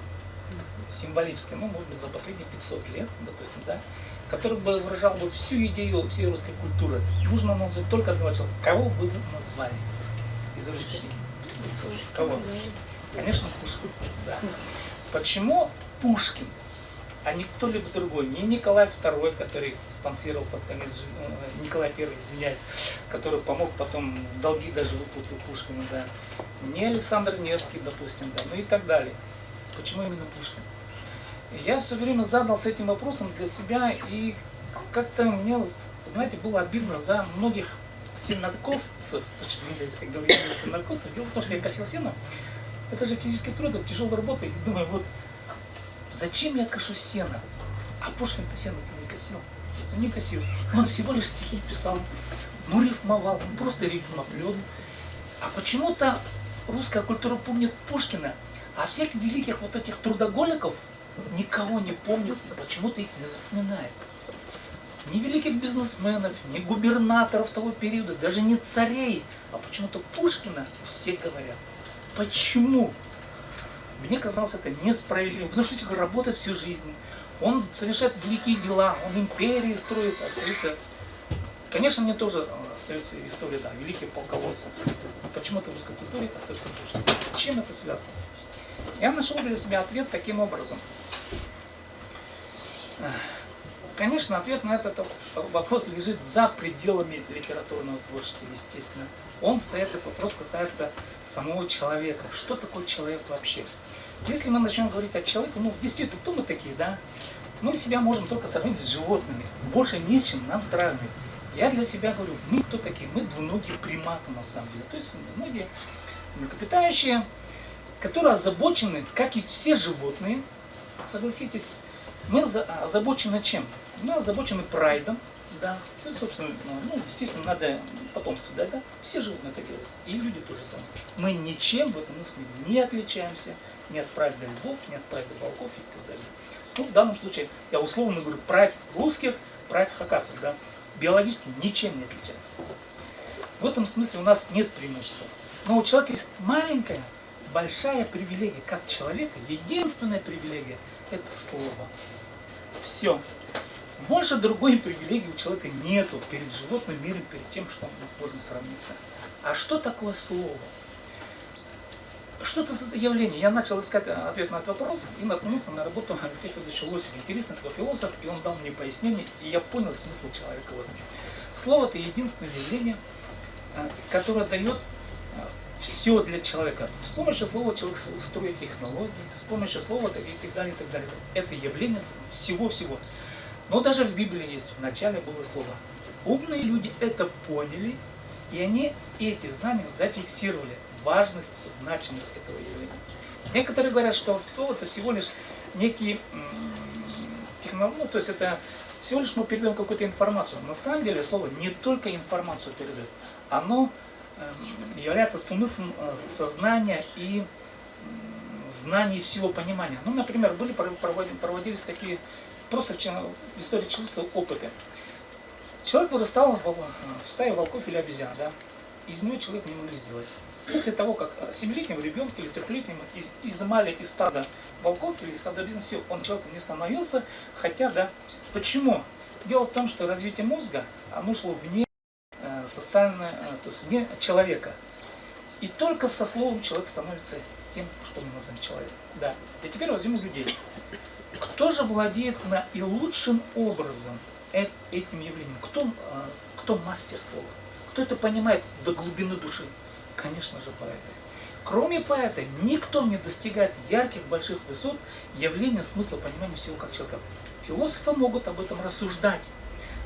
символически, может быть, за последние 500 лет, допустим, да, который бы выражал бы всю идею всей русской культуры. Нужно назвать только одного человека. Кого вы бы назвали из русской культуры? Кого? Конечно, Пушкин. Да. Почему Пушкин, а не кто-либо другой? Не Николай II, который спонсировал под конец жизни, Николай I, извиняюсь, который помог потом долги даже выплатил Пушкину, да. Не Александр Невский, допустим, да, и так далее. Почему именно Пушкин? Я все время задался этим вопросом для себя, и как-то мне, знаете, было обидно за многих сенокосцев. Почему я говорю сенокосцев? Дело в том, что я косил сено. Это же физический труд, это тяжелая работа. И думаю, вот зачем я кошу сено? А Пушкин-то сено-то не косил. Он не косил. Он всего лишь стихи писал. Рифмовал, он просто рифмоплет. А почему-то русская культура помнит Пушкина, а всех великих вот этих трудоголиков никого не помнит, почему-то их не запоминает. Ни великих бизнесменов, ни губернаторов того периода, даже не царей, а почему-то Пушкина все говорят. Почему? Мне казалось это несправедливо, потому что человек работает всю жизнь, он совершает великие дела, он империи строит, остается. Конечно, мне тоже остается история, да, великие полководцы. Почему-то в русской культуре остается тоже. С чем это связано? Я нашел для себя ответ таким образом. Конечно, ответ на этот вопрос лежит за пределами литературного творчества, естественно. Он стоит, этот вопрос касается самого человека. Что такое человек вообще? Если мы начнем говорить о человеке, ну, действительно, кто мы такие, да? Мы себя можем только сравнить с животными. Больше не с чем нам сравнивать. Я для себя говорю, мы кто такие? Мы двуногие приматы на самом деле. То есть многие млекопитающие, которые озабочены, как и все животные, согласитесь, мы озабочены чем? Мы озабочены прайдом, да, все, собственно, ну, естественно, надо потомство дать, да, все животные это делают, и люди тоже самое. Мы ничем в этом смысле не отличаемся ни от прайда львов, ни от прайда волков и так далее. Ну, в данном случае, я условно говорю, прайд русских, прайд хакасов, да, биологически ничем не отличается. В этом смысле у нас нет преимущества. Но у человека есть маленькая, большая привилегия, как человека, единственная привилегия – это слово. Все. Больше другой привилегии у человека нету перед животным миром, перед тем, что мы можем сравниться. А что такое слово? Что это за явление? Я начал искать ответ на этот вопрос и наткнулся на работу Алексея Федоровича Лосева. Интересный такой философ, и он дал мне пояснение, и я понял смысл человека в этом. Слово – это единственное явление, которое дает все для человека. С помощью слова человек строит технологии, с помощью слова и так далее, и так далее. Это явление всего-всего. Но даже в Библии есть, в начале было слово. Умные люди это поняли, и они эти знания зафиксировали. Важность, значимость этого явления. Некоторые говорят, что слово это всего лишь некий технология, ну, то есть это всего лишь мы передаем какую-то информацию. На самом деле слово не только информацию передает, оно является смыслом сознания и знаний всего понимания. Ну, например, проводились такие просто в истории человечества опыты. Человек вырастал в стае волков или обезьян, да? Из него человек не могли сделать. После того, как 7-летнего ребенка или 3-летнего изымали из стада волков или из стада обезьян, все, он человеком не становился, хотя, да. Почему? Дело в том, что развитие мозга, оно шло вне социальное, то есть вне человека. И только со словом человек становится тем, что мы называем человеком. Да. И теперь возьмем людей. Кто же владеет наилучшим образом этим явлением? Кто мастер слова? Кто это понимает до глубины души? Конечно же, поэты. Кроме поэта, никто не достигает ярких, больших высот явления смысла понимания всего как человека. Философы могут об этом рассуждать,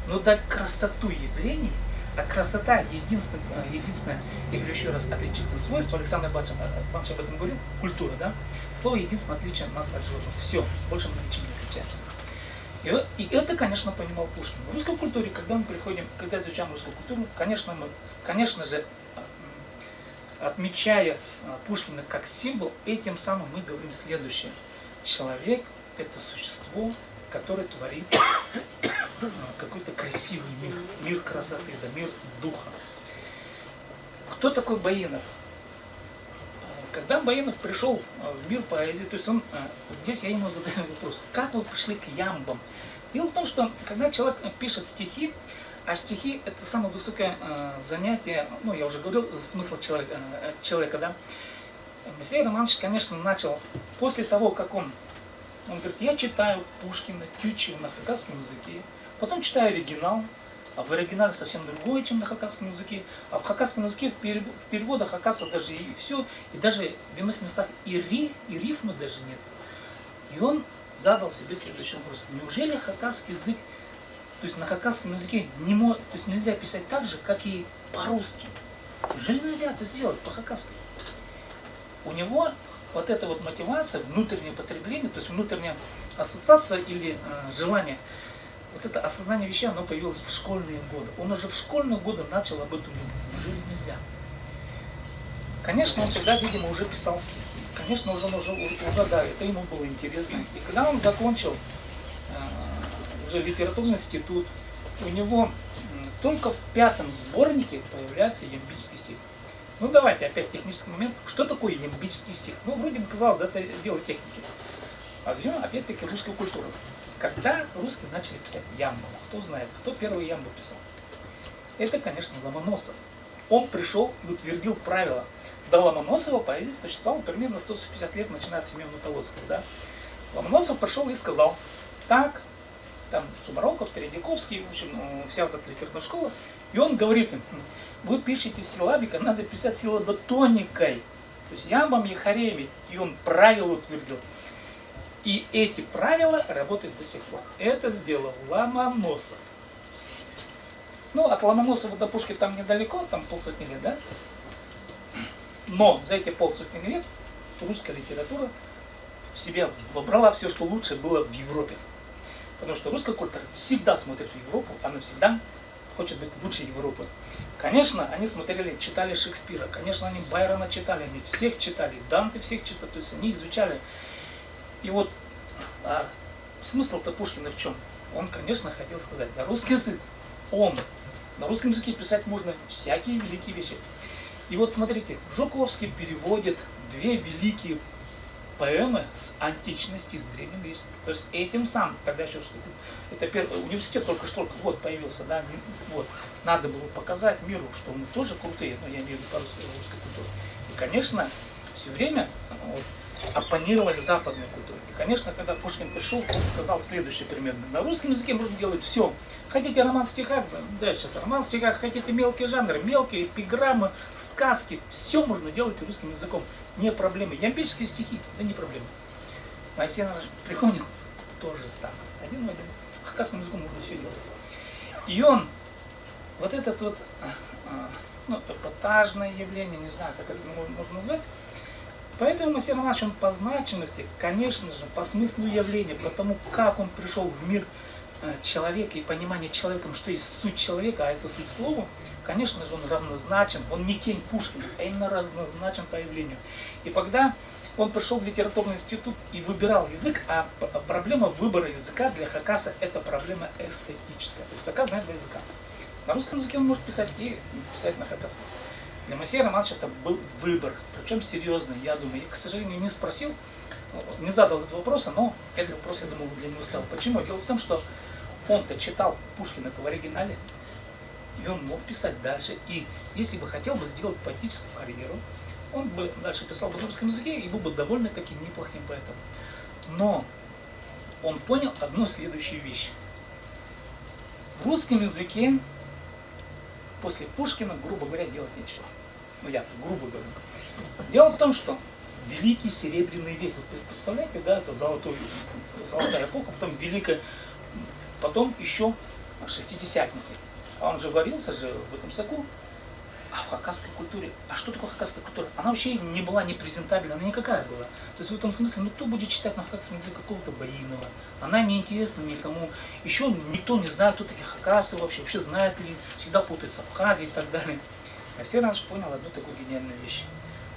но дать красоту явлений, а красота единственное, я говорю еще раз, отличительное свойство, Александр Иванович об этом говорил, культура, да? Слово единственное отличие нас от животных. Все, больше мы ничем не отличаемся. И это, конечно, понимал Пушкин. В русской культуре, когда мы приходим, когда изучаем русскую культуру, конечно же, отмечая Пушкина как символ, этим самым мы говорим следующее. Человек – это существо, которое творит какой-то красивый мир, мир красоты, да, мир духа. Кто такой Баинов? Когда Баинов пришел в мир поэзии, то есть он, здесь я ему задаю вопрос, как вы пришли к ямбам? Дело в том, что когда человек пишет стихи, а стихи это самое высокое занятие, ну я уже говорил, смысл человека, да. Алексей Романович, конечно, начал после того, как он говорит, я читаю Пушкина, Тютчева на хакасском языке, потом читаю оригинал, а в оригинале совсем другое, чем на хакасском языке, а в хакасском языке в переводах хакасов даже и все, и даже в иных местах и рифмы даже нет. И он задал себе следующий вопрос. Неужели хакасский язык, то есть на хакасском языке то есть нельзя писать так же, как и по-русски? Неужели нельзя это сделать по-хакасски? У него вот эта вот мотивация, внутреннее потребление, то есть внутренняя ассоциация или желание, вот это осознание вещей, оно появилось в школьные годы. Он уже в школьные годы начал об этом думать. Неужели нельзя? Конечно, он тогда, видимо, уже писал стихи. Конечно, уже да, это ему было интересно. И когда он закончил уже литературный институт, у него только в 5-м сборнике появляется ямбический стих. Ну давайте опять технический момент. Что такое ямбический стих? Ну вроде бы казалось, да, это дело техники. А возьмем опять-таки русскую культуру. Когда русские начали писать ямбу, кто знает, кто первый ямбу писал? Это, конечно, Ломоносов. Он пришел и утвердил правила. До Ломоносова поэзия существовала примерно 150 лет, начиная от Семена Полоцкого. Да? Ломоносов пришел и сказал, так, там Сумароков, Тредяковский, в общем, вся вот эта литературная школа, и он говорит им, вы пишете силлабикой, надо писать силлаботоникой, то есть ямбом и хореми, и он правила утвердил. И эти правила работают до сих пор. Это сделал Ломоносов. Ну, от Ломоносова до Пушкина там недалеко, там полсотни лет, да? Но за эти полсотни лет русская литература в себе вобрала все, что лучше было в Европе. Потому что русская культура всегда смотрит в Европу, она всегда хочет быть лучше Европы. Конечно, они смотрели, читали Шекспира, конечно, они Байрона читали, они всех читали, Данте всех читали, то есть они изучали. И вот смысл-то Пушкина в чем? Он, конечно, хотел сказать, да, русский язык, на русском языке писать можно всякие великие вещи. И вот смотрите, Жуковский переводит две великие поэмы с античности, с древней греческой. То есть этим самым, тогда еще это первый университет только что вот появился, да, вот, надо было показать миру, что мы тоже крутые, но я имею в виду по русской культуре. И, конечно, все время вот, оппонировали западной культуре. И, конечно, когда Пушкин пришел, он сказал следующее примерно. На русском языке можно делать все. Хотите роман в стихах? Да, сейчас роман в стихах. Хотите мелкие жанры, мелкие эпиграммы, сказки. Все можно делать русским языком. Не проблемы. Ямбические стихи, да не проблема. Моисей приходит, то же самое. Один в один. Хакасским языком можно все делать. И он, вот этот вот, ну, эпатажное явление, не знаю, как это можно назвать, поэтому Моисей Романович, он по значимости, конечно же, по смыслу явления, по тому, как он пришел в мир человека и понимание человеком, что есть суть человека, а это суть слова, конечно же, он равнозначен, он не тень Пушкина, а именно равнозначен по явлению. И когда он пришел в литературный институт и выбирал язык, а проблема выбора языка для Хакаса это проблема эстетическая. То есть Хакас знает два языка. На русском языке он может писать и писать на хакасском. Для Моисея Романовича это был выбор, причем серьезный, я думаю. Я, к сожалению, не спросил, не задал этого вопроса, но этот вопрос, я думаю, для него стал. Почему? Дело в том, что он-то читал Пушкина в оригинале, и он мог писать дальше. И если бы хотел бы сделать поэтическую карьеру, он бы дальше писал бы на русском языке и был бы довольно-таки неплохим поэтом. Но он понял одну следующую вещь. В русском языке после Пушкина, грубо говоря, делать нечего. Ну, я грубо говорю. Дело в том, что Великий Серебряный век, вы представляете, да, это золотая эпоха, потом Великая, потом еще шестидесятники. А он же варился же в этом соку. А в хакасской культуре, а что такое хакасская культура? Она вообще не была непрезентабельна, она никакая была. То есть в этом смысле, ну кто будет читать на хакасском языке какого-то Боинова? Она не интересна никому. Еще никто не знает, кто такие хакасы вообще знает ли, всегда путаются Абхазии и так далее. Моисей Романович понял одну такую гениальную вещь.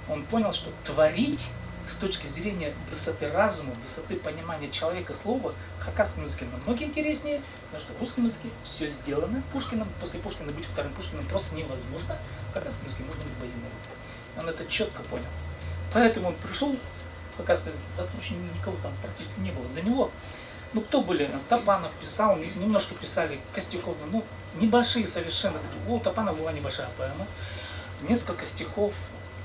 Он понял, что творить с точки зрения высоты разума, высоты понимания человека слова в хакасском языке намного интереснее, потому что в русском языке все сделано Пушкиным. После Пушкина быть вторым Пушкиным просто невозможно. В хакасском языке можно быть Боиновым. Он это четко понял. Поэтому он пришел в хакасский язык, да, вообще никого там практически не было. До него, ну кто были? Топанов писал, немножко писали Костюков, ну небольшие совершенно. У Топанова была небольшая поэма. Несколько стихов,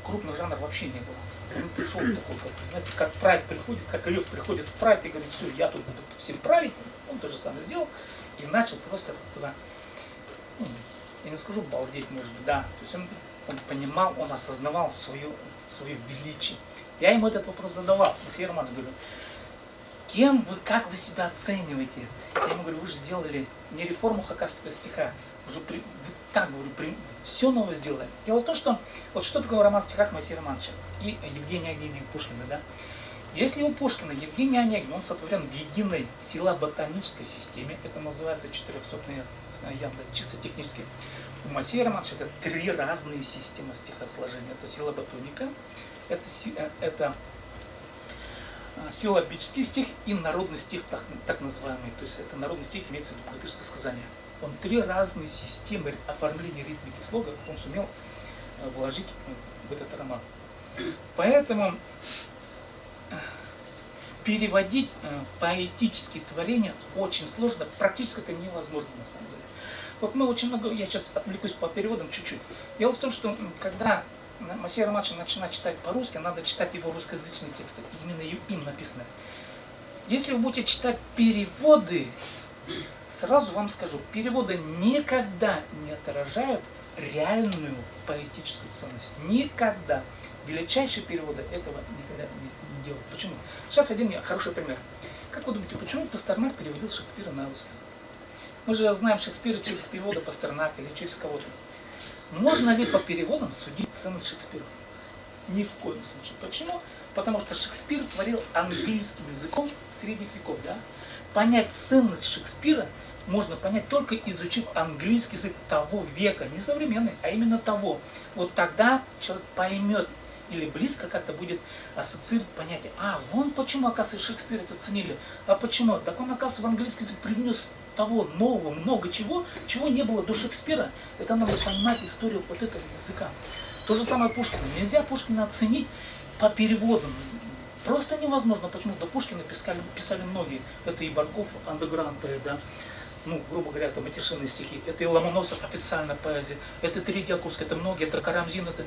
крупных жанров вообще не было. Он пришел такой, знаете, как прайд приходит, как лев приходит в прайд и говорит, все, я тут буду всем править. Он то же самое сделал и начал просто туда, ну, я не скажу балдеть, может быть, да. То есть он понимал, он осознавал свое величие. Я ему этот вопрос задавал. Моисей Романович говорит, кем вы, как вы себя оцениваете? Я ему говорю, вы же сделали не реформу хакасского стиха, вы же так говорю, все новое сделали. Дело в том, что вот что такое роман в стихах Моисея Романовича и Евгения Онегина и Пушкина, да? Если у Пушкина Евгений Онегин, он сотворен в единой силоботанической системе, это называется четырехстопная ямба, чисто технически. У Моисея Романовича это три разные системы стихосложения. Это силоботоника, это силлабический стих и народный стих, так называемый. То есть это народный стих, имеется в виду богатырское сказание. Он три разные системы оформления ритмики слога, он сумел вложить в этот роман. Поэтому переводить поэтические творения очень сложно, практически это невозможно на самом деле. Вот мы очень много, я сейчас отвлекусь по переводам чуть-чуть. Дело в том, что когда Масей Романович начинает читать по-русски, надо читать его русскоязычные тексты, именно им написано. Если вы будете читать переводы, сразу вам скажу, переводы никогда не отражают реальную поэтическую ценность. Никогда. Величайшие переводы этого никогда не делают. Почему? Сейчас один хороший пример. Как вы думаете, почему Пастернак переводил Шекспира на русский язык? Мы же знаем Шекспира через переводы Пастернака или через кого-то. Можно ли по переводам судить ценность Шекспира? Ни в коем случае. Почему? Потому что Шекспир творил английским языком средних веков. Да? Понять ценность Шекспира можно понять только изучив английский язык того века, не современный, а именно того. Вот тогда человек поймет или близко как-то будет ассоциировать понятие. А, вон почему, оказывается, Шекспира это ценили. А почему? Так он, оказывается, в английский язык привнес того нового, много чего, чего не было до Шекспира. Это надо понимать историю вот этого языка. То же самое Пушкина. Нельзя Пушкина оценить по переводам. Просто невозможно. Почему? До Пушкина писали многие. Это и Барков, андеграунд поэт, да. Ну, грубо говоря, это матершинные стихи. Это и Ломоносов, официальная поэзия. Это Тредьяковский, это многие, это Карамзин, это...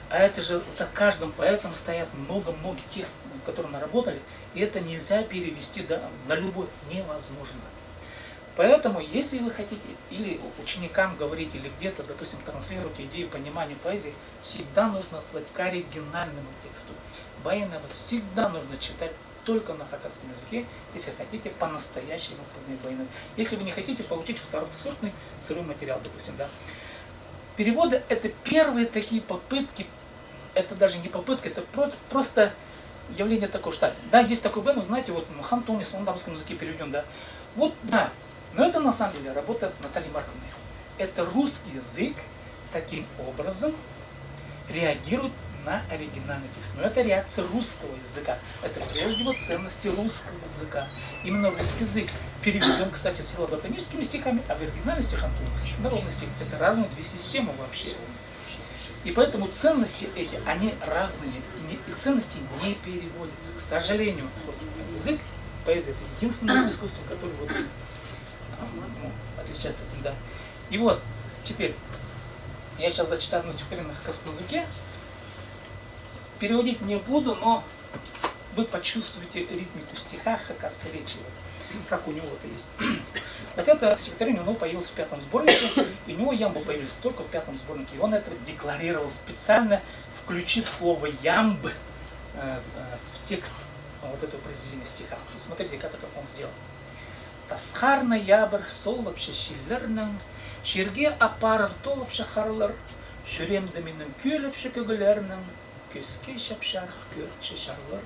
А это же за каждым поэтом стоят много тех, которые наработали. И это нельзя перевести на любой. Невозможно. Поэтому, если вы хотите или ученикам говорить, или где-то, допустим, транслировать идею понимания поэзии, всегда нужно отсылать к оригинальному тексту. Байнова всегда нужно читать только на хакасском языке, если хотите по-настоящему понять Байнова. Если вы не хотите получить второсортный сырой материал, допустим, да. Переводы — это первые такие попытки, это даже не попытки, это просто явление такое, что да, есть такой Байнов, знаете, вот Хан Тонис, он на русском языке переведен, да. Вот, да. Но это на самом деле работа Натальи Марковны. Это русский язык таким образом реагирует на оригинальный текст. Но это реакция русского языка. Это прежде всего ценности русского языка. Именно русский язык переведен, кстати, с силоботаническими стихами, а в оригинальных стихах народный стих. Это разные две системы вообще. И поэтому ценности эти, они разные. И ценности не переводятся. К сожалению, вот язык, поэзия — это единственное искусство, которое вот, отличается этим, да. И вот, теперь, я сейчас зачитаю на стихотворение на хакасском языке. Переводить не буду, но вы почувствуете ритмику стиха хакасской речи, как у него это есть. Вот это стихотворение у него появилось в 5-м сборнике, и у него ямбы появились только в 5-м сборнике. И он это декларировал специально, включив слово ямб в текст вот этого произведения стиха. Смотрите, как это он сделал. Тасхар ноябрь солопша шиллернің, жерге апарыр толыпша харлар, шүремдімінің көліпші көгілернің, көзге шапшарық көртші шарлар,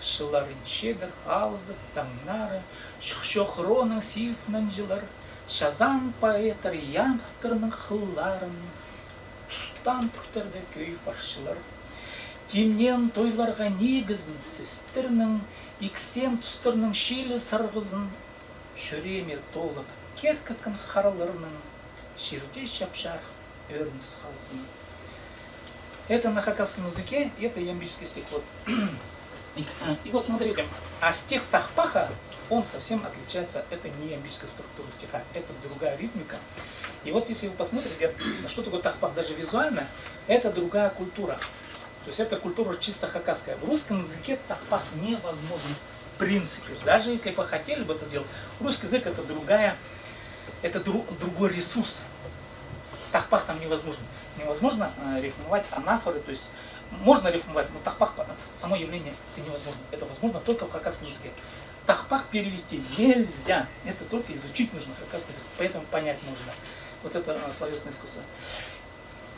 шыларын шедір алызып таңнары, шұқшоқыроның силпнің жылар, шазан поэтер ямптырның қылларын, тұстан пүктірді көй паршылар. Темнен тойларға негізін сөстірнің, иксен тұстырның шелі сарғызын, шөреме толып керкіткін хараларының, шерде шапшарх өрміс халзын. Это на хакасском языке, это ямбический стих. Вот. И вот смотрите, а стих Тахпаха, он совсем отличается, это не ямбическая структура стиха, это другая ритмика. И вот если вы посмотрите, что такое Тахпах даже визуально, это другая культура. То есть это культура чисто хакасская. В русском языке Тахпах невозможен. В принципе, даже если бы хотели бы это сделать, русский язык это другой ресурс. Тахпах там невозможно. Невозможно рифмовать анафоры, то есть можно рифмовать, но тахпах, само явление, это невозможно. Это возможно только в хакасском языке. Тахпах перевести нельзя, это только изучить нужно хакасский язык, поэтому понять нужно. Вот это словесное искусство.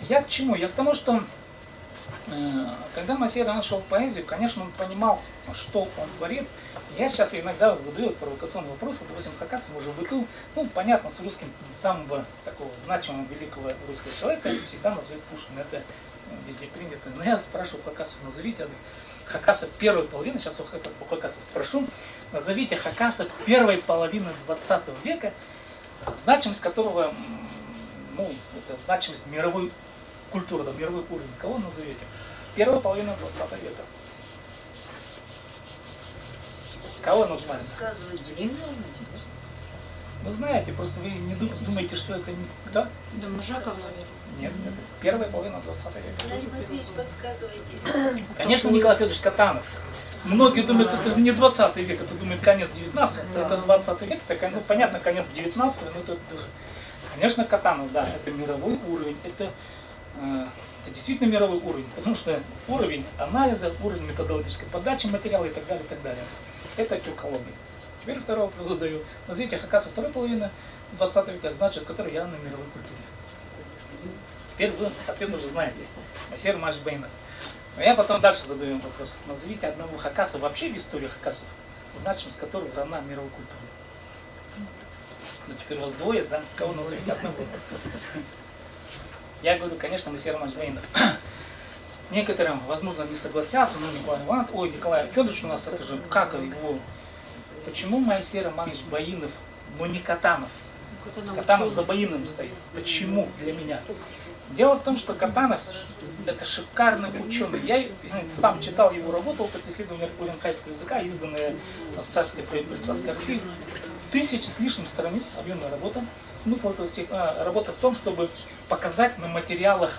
Я к чему? Я к тому, что когда Масей нашел поэзию, конечно, он понимал, что он творит. Я сейчас иногда задаю провокационные вопросы, допустим, Хакасов уже в быту, ну, понятно, с русским самого такого значимого великого русского человека всегда называют Пушкина, это везде принято. Но я спрашиваю Хакасов, назовите Хакаса первой половины, сейчас у Хакасов спрошу, назовите Хакаса первой половины 20 века, значимость которого, ну, это значимость мировой культура, да, мировой уровень, кого назовете? Первая половина 20 века. Кого назвали? Вы знаете, просто вы не думаете, что это не... Да? Домжаков, наверное. Нет, нет. Первая половина 20 века. Владимир Матвеевич, подсказывайте. Конечно, Николай Федорович Катанов. Многие думают, это же не 20 век, это думают конец 19, это 20 век, это, ну, понятно, конец 19, но это даже... Конечно, Катанов, да, это мировой уровень, это действительно мировой уровень, потому что уровень анализа, уровень методологической подачи материала и так далее, и так далее. Это тюркология. Теперь второй вопрос задаю. Назовите Хакаса второй половины 20 века, значит, с которой я на мировой культуре. Теперь вы ответ уже знаете. Масер Машбейнов. Но я потом дальше задаю вопрос. Назовите одного Хакаса вообще в истории Хакасов, значимость которого равна мировой культуре. Ну теперь у вас двое, да? Кого назовите одного? Я говорю, конечно, Масер Машбейнов. Некоторым, возможно, не согласятся, но Николай Иванович, ой, Николай Федорович у нас это же, как его, почему Майсер Иванович Баинов, но не Катанов? Катанов за Баином стоит. Почему для меня? Дело в том, что Катанов это шикарный ученый. Я сам читал его работу, опыт исследования уренхайского языка, изданная в царской полицейской России. 1000 с лишним страниц, объемная работа. Смысл этого работы в том, чтобы показать на материалах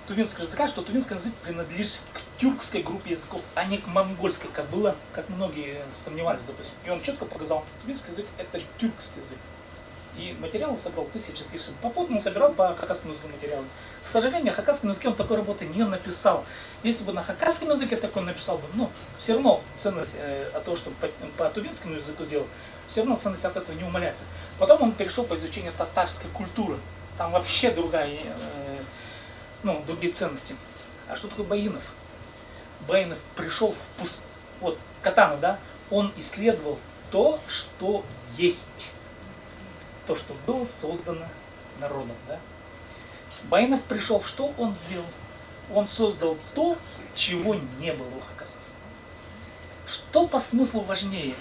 тувинского языка, что тувинский язык принадлежит к тюркской группе языков, а не к монгольской, как было, как многие сомневались, допустим. И он четко показал, тувинский язык это тюркский язык. И материал собрал 1000 с лишним. Попутно он собирал по хакасскому языку материалы. К сожалению, на хакасском языке он такой работы не написал. Если бы на хакасском языке такой написал бы, ну, все равно ценность от того, что по тувинскому языку делал, все равно ценность от этого не умаляется. Потом он перешел по изучению татарской культуры. Там вообще другие ценности. А что такое Баинов? Баинов пришел в пуст... Вот, Катанов, да, он исследовал то, что есть. То, что было создано народом, да. Баинов пришел, что он сделал? Он создал то, чего не было у хакасов. Что по смыслу важнее?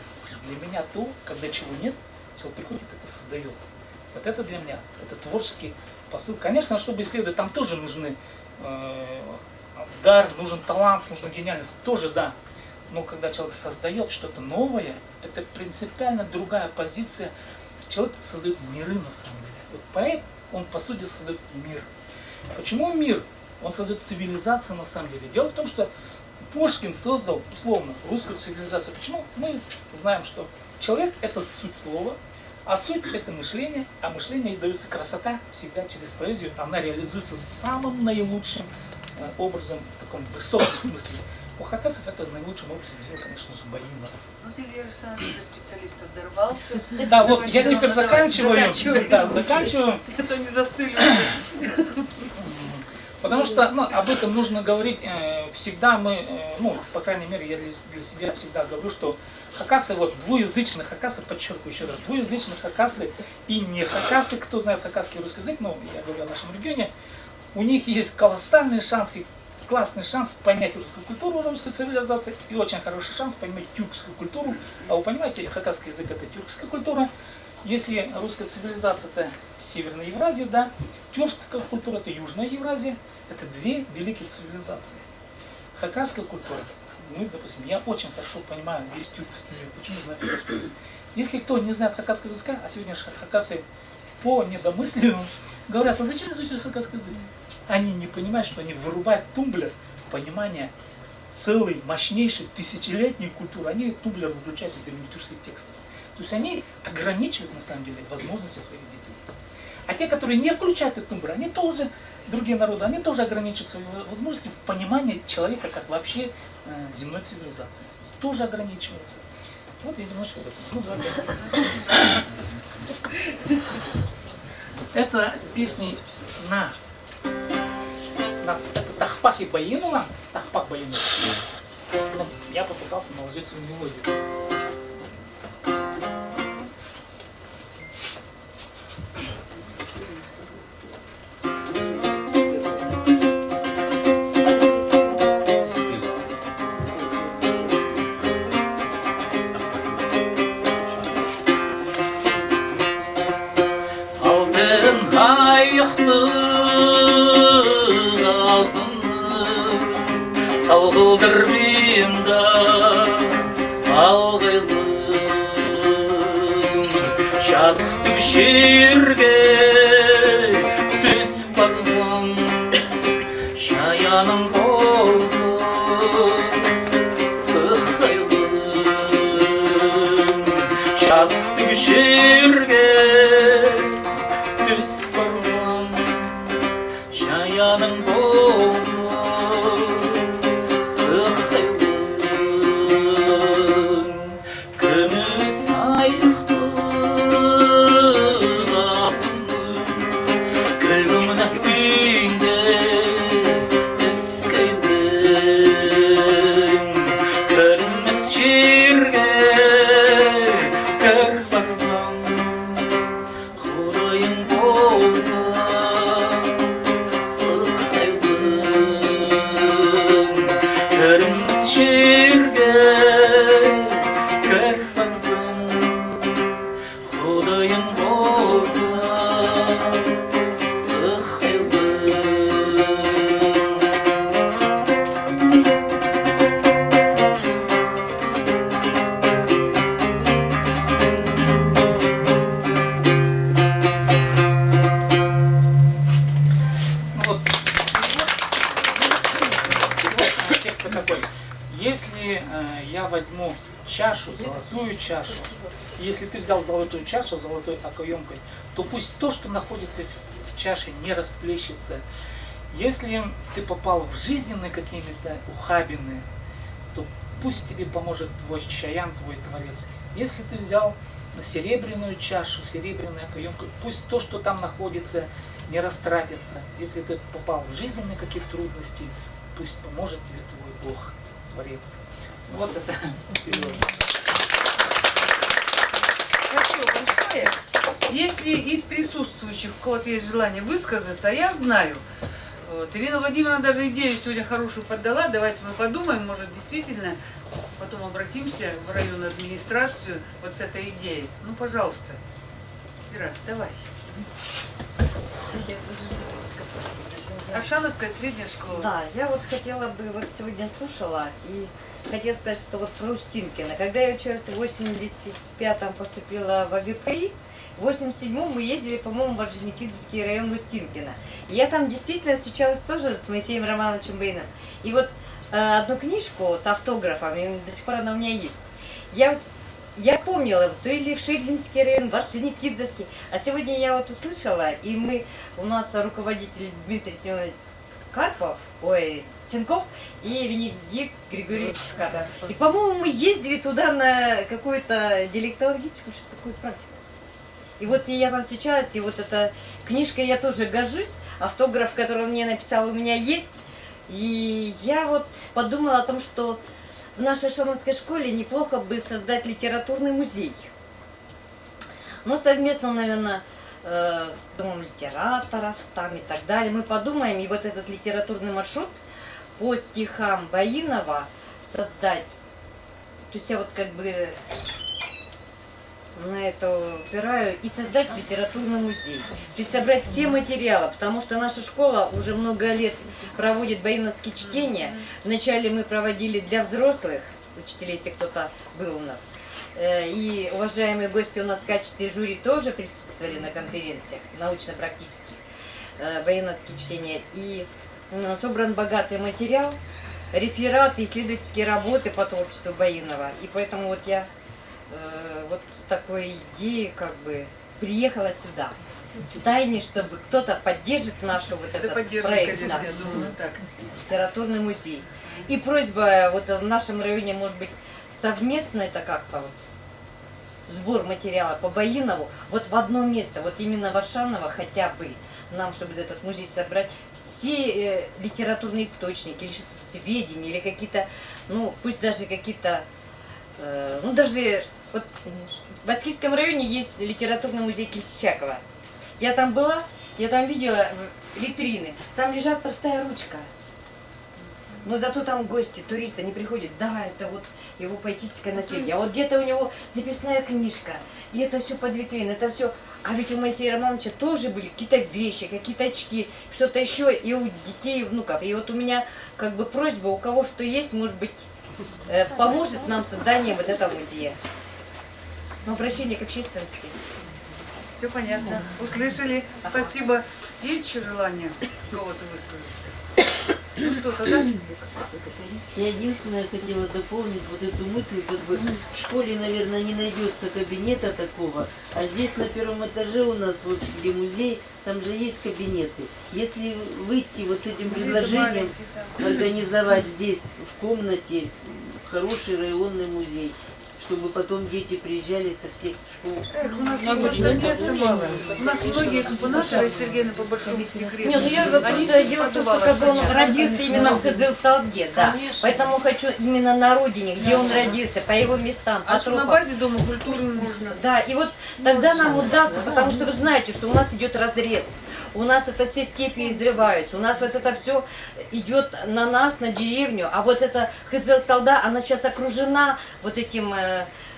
Для меня то, когда чего нет, человек приходит, это создает. Вот это для меня, это творческий посыл. Конечно, чтобы исследовать, там тоже нужны дар, нужен талант, нужна гениальность, тоже да. Но когда человек создает что-то новое, это принципиально другая позиция. Человек создает миры на самом деле. Вот поэт, он по сути создает мир. Почему мир? Он создает цивилизацию на самом деле. Дело в том, что Пушкин создал, условно, русскую цивилизацию. Почему? Мы знаем, что человек это суть слова, а суть это мышление, а мышление дается красота всегда через поэзию. Она реализуется самым наилучшим образом, в таком высоком смысле. У хакасов это наилучшим образом сделал, конечно же, Баинов. Ну, Сергей Александрович до специалистов дорвался. Да, вот я теперь заканчиваю. Да, заканчиваю. Это не застыли. Потому что об этом нужно говорить всегда мы, по крайней мере, я для себя всегда говорю, что хакасы, вот двуязычные хакасы, подчеркиваю еще раз, двуязычные хакасы и не хакасы, кто знает хакасский русский язык, я говорю о нашем регионе, у них есть колоссальные шансы, классный шанс понять русскую культуру, русскую цивилизацию и очень хороший шанс понимать тюркскую культуру. А вы понимаете, хакасский язык это тюркская культура. Если русская цивилизация это Северная Евразия, да, тюркская культура это Южная Евразия, это две великие цивилизации. Хакасская культура, допустим, я очень хорошо понимаю весь тюркский мир, почему знаю хакасский язык. Если кто не знает хакасского языка, а сегодня же хакасы по недомыслию говорят, а зачем изучать хакасский язык? Они не понимают, что они вырубают тумблер понимания целой мощнейшей тысячелетней культуры. Они тумблер выключают из древнетюркских текстов. То есть они ограничивают на самом деле возможности своих детей. А те, которые не включают этот тумблер, они тоже, другие народы, они тоже ограничивают свои возможности в понимании человека как вообще земной цивилизации. Тоже ограничивается. Вот я немножко об этом. Это песни это Тахпахи Баинова, Тахпах Баинова. Я попытался наложить свою мелодию. Алтын қайықты аузын салғылдыр миымда алғызым жазықтық жерге түсіп барсам шаяным болсын сықайзым жазықтық жерге түсіп барсам шаяным болсын сықайзым күміс айықты қазымның күлгімін әткенде іскайзым көрінмес жерге кір барсам құдайың болса сықайзым көрінмес жерге кір барсам құдайың болса сықайзым. Ну вот, текст такой. Если я возьму чашу, золотую чашу, если ты взял золотую чашу, золотой окоемкой, то пусть то, что находится в чаше, не расплещется. Если ты попал в жизненные какие-то ухабины, то пусть тебе поможет твой чаян, твой Творец. Если ты взял серебряную чашу, серебряную окоемку, пусть то, что там находится, не растратится. Если ты попал в жизненные какие-то трудности, пусть поможет тебе твой Бог, Творец. Вот это перевод. Спасибо большое. Если из присутствующих у кого-то есть желание высказаться, а я знаю, вот, Ирина Владимировна даже идею сегодня хорошую поддала, давайте мы подумаем, может действительно потом обратимся в районную администрацию вот с этой идеей. Ну, пожалуйста, Ира, давай. Аршановская средняя школа. Да, я вот хотела бы, вот сегодня слушала и хотела сказать, что вот про Устинкина. Когда я училась в 85-м, поступила в АГПИ, в 87-м мы ездили, по-моему, в Орджоникидзевский район Устинкина. И я там действительно встречалась тоже с Моисеем Романовичем Баиным. И вот одну книжку с автографами, до сих пор она у меня есть. Я помнила, то или в Шедлинский район, в Орджоникидзевский. А сегодня я вот услышала, и у нас руководитель Дмитрий Семенович Тинков и Венедикт Григорьевич Карпов. И, по-моему, мы ездили туда на какую-то диалектологическую, что такое практику. И вот я там встречалась, и вот эта книжка, я тоже горжусь, автограф, который он мне написал, у меня есть. И я вот подумала о том, что в нашей Шаманской школе неплохо бы создать литературный музей. Ну, совместно, наверное, с Домом литераторов там и так далее. Мы подумаем, и вот этот литературный маршрут по стихам Баинова создать. То есть я вот как бы на это упираю, и создать литературный музей. То есть собрать все материалы, потому что наша школа уже много лет проводит баиновские чтения. Вначале мы проводили для взрослых учителей, если кто-то был у нас. И уважаемые гости у нас в качестве жюри тоже присутствовали на конференциях научно-практических баиновские чтения. И собран богатый материал, рефераты, исследовательские работы по творчеству Баинова. И поэтому вот я вот с такой идеей как бы приехала сюда. Тайне, чтобы кто-то поддержит нашу вот этот проект. Конечно, да. я думаю, так. Литературный музей. И просьба вот в нашем районе, может быть, совместно это как-то вот сбор материала по Баинову вот в одно место, вот именно в Аршаново хотя бы нам, чтобы этот музей собрать все литературные источники или что-то сведения или какие-то, ну пусть даже какие-то, ну даже вот в Баскийском районе есть литературный музей Кельтичакова. Я там была, я там видела витрины, там лежат простая ручка. Но зато там гости, туристы, они приходят, да, это вот его поэтическое наследие. А вот где-то у него записная книжка, и это все под витриной, это все. А ведь у Моисея Романовича тоже были какие-то вещи, какие-то очки, что-то еще и у детей, и внуков. И вот у меня как бы просьба, у кого что есть, может быть, поможет нам создание вот этого музея. Но обращение к общественности. Все понятно. Услышали. Спасибо. Есть еще желание у кого-то высказаться? Ну что, тогда... Я единственное хотела дополнить вот эту мысль, как бы в школе, наверное, не найдется кабинета такого, а здесь на первом этаже у нас, вот где музей, там же есть кабинеты. Если выйти вот с этим предложением, организовать здесь, в комнате, хороший районный музей, чтобы потом дети приезжали со всех школ. Эх, у нас просто места мало. У нас многие экспонаты Сергеевна по большому секрету. Нет, ну я просто дело в том, что как бы он родился именно в Кызылсалде, да. Конечно. Поэтому хочу именно на родине, где он родился, по его местам, по А что на тропам. базе Дома культуры можно? Да, и вот тогда нам удастся, потому что вы знаете, что у нас идет разрез, у нас это все степи изрываются, у нас вот это все идет на нас, на деревню, а вот эта Кызылсалда, она сейчас окружена вот этим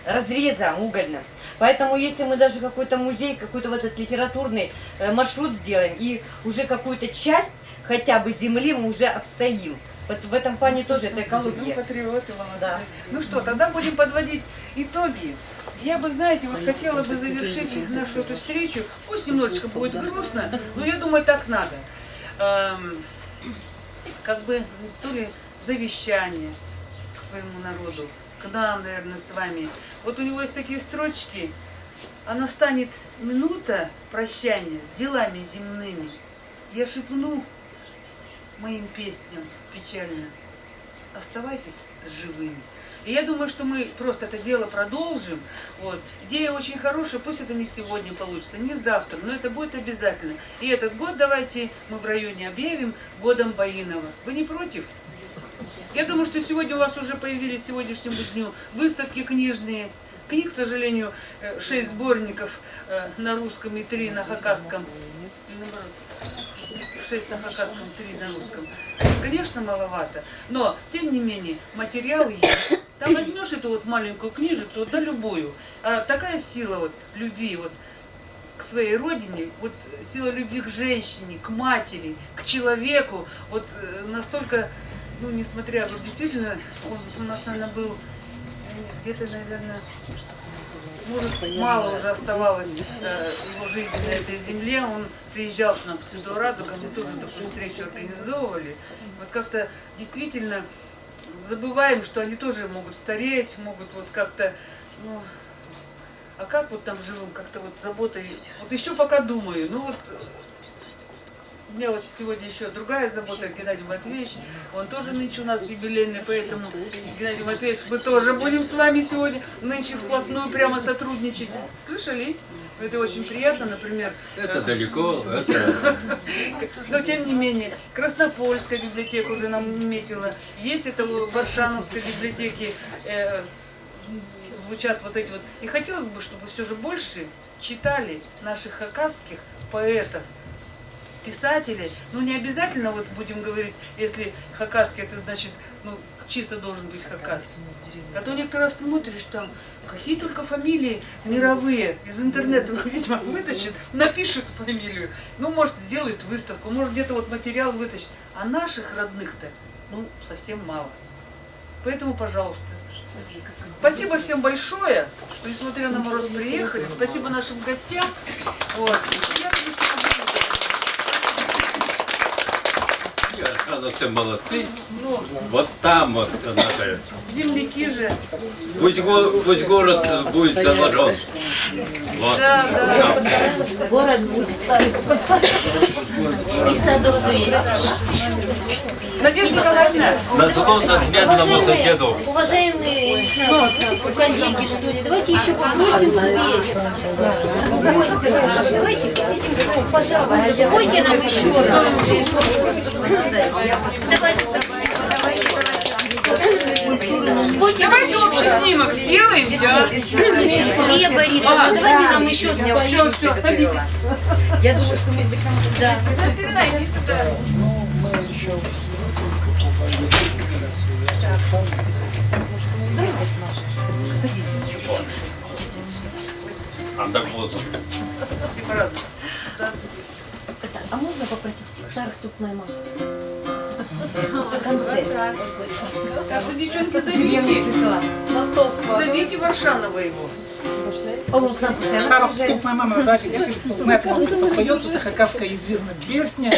разрезом угольным. Поэтому если мы даже какой-то музей, какой-то вот этот литературный маршрут сделаем и уже какую-то часть хотя бы земли мы уже отстоим. Вот в этом плане тоже это Ну, экология. патриоты, молодцы. Да. Ну что, тогда будем подводить итоги. Я бы, знаете, вот хотела бы завершить нашу эту встречу. Пусть немножечко будет грустно, но я думаю, так надо. Как бы то ли завещание к своему народу, к нам, наверное, с вами. Вот у него есть такие строчки. А настанет минута прощания с делами земными. Я шепну моим песням печально: оставайтесь живыми. И я думаю, что мы просто это дело продолжим. Вот. Идея очень хорошая, пусть это не сегодня получится, не завтра, но это будет обязательно. И этот год давайте мы в районе объявим годом Баинова. Вы не против? Я думаю, что сегодня у вас уже появились к сегодняшнему дню выставки книжные. Книг, к сожалению, 6 сборников на русском и 3 на хакасском. 6 на хакасском, 3 на русском. Конечно, маловато, но, тем не менее, материал есть. Там возьмешь эту вот маленькую книжицу, вот, да, любую. А такая сила вот любви вот к своей родине, вот сила любви к женщине, к матери, к человеку, вот настолько, ну, несмотря, вот действительно, он у нас, наверное, был где-то, наверное, может, мало уже оставалось его жизни на этой земле. Он приезжал к нам в Седую Радугу, мы тоже такую встречу организовывали. Вот как-то действительно забываем, что они тоже могут стареть, могут вот как-то, ну, а как вот там живым, как-то вот заботой. Вот еще пока думаю, ну вот у меня вот сегодня еще другая забота, Геннадий Матвеевич, он тоже нынче у нас юбилейный, поэтому, Геннадий Матвеевич, мы тоже будем с вами сегодня нынче вплотную прямо сотрудничать. Слышали? Это очень приятно, например. Это далеко, это... Но тем не менее, Краснопольская библиотека уже нам метила, есть это в Варшановской библиотеке, звучат вот эти вот. И хотелось бы, чтобы все же больше читали наших хакасских поэтов, писателей. Ну, не обязательно, вот будем говорить, если хакасский, это значит, ну, чисто должен быть хакас. А то некоторые раз смотришь, там, какие только фамилии мировые из интернета, видимо, вытащат, напишут фамилию. Ну, может, сделают выставку, может, где-то вот материал вытащат. А наших родных-то, ну, совсем мало. Поэтому, пожалуйста. Спасибо всем большое, что, несмотря на мороз, приехали. Спасибо нашим гостям. Вот. Я думаю, что Все молодцы. ну, Вот там вот надо. земляки же. Пусть город будет заложен. Вот. Да, да. Город будет. И садовцы есть. Надежда Николаевна. На зло бедному соседу. Уважаемые, не знаю, как коллеги, что ли, давайте еще попросим спеть. Гости наши, давайте посидим, пожалуйста, спойте нам еще раз. Давайте Давайте общий снимок сделаем. Илья Борисовна, давайте нам еще споем. Все, садитесь. Я думаю, что мы до конца. Да. Екатерина, иди сюда. Ну, мы еще встретимся по А так вот. Все по-разному. Здравствуйте. А можно попросить царь тут моей мамы? В конце. Так что, девчонки, Я не зовите. слышала. На стол зовите Варшанова его. Он к нам постоянно Сара, приезжает. тут моя мама, да, если кто знает, может, кто поет, это хакасская известная песня.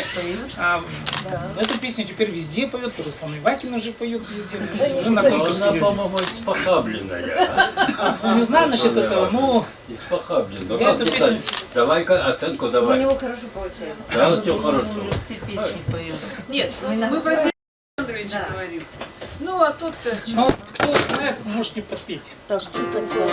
Эту песню теперь везде поет, Руслан Ивакин уже поет везде. Уже на конкурсе Она, ездит. по-моему, испохабленная. Не знаю насчет этого, ну, Испохабленная. я эту песню... Давай-ка оценку У давай. него хорошо получается. Да, вот все хорошо. Все песни поем. Нет, мы про Сергея Андреевича говорим. Ну, а тут-то... Ну, кто знает, можете подпеть. Так, что такое?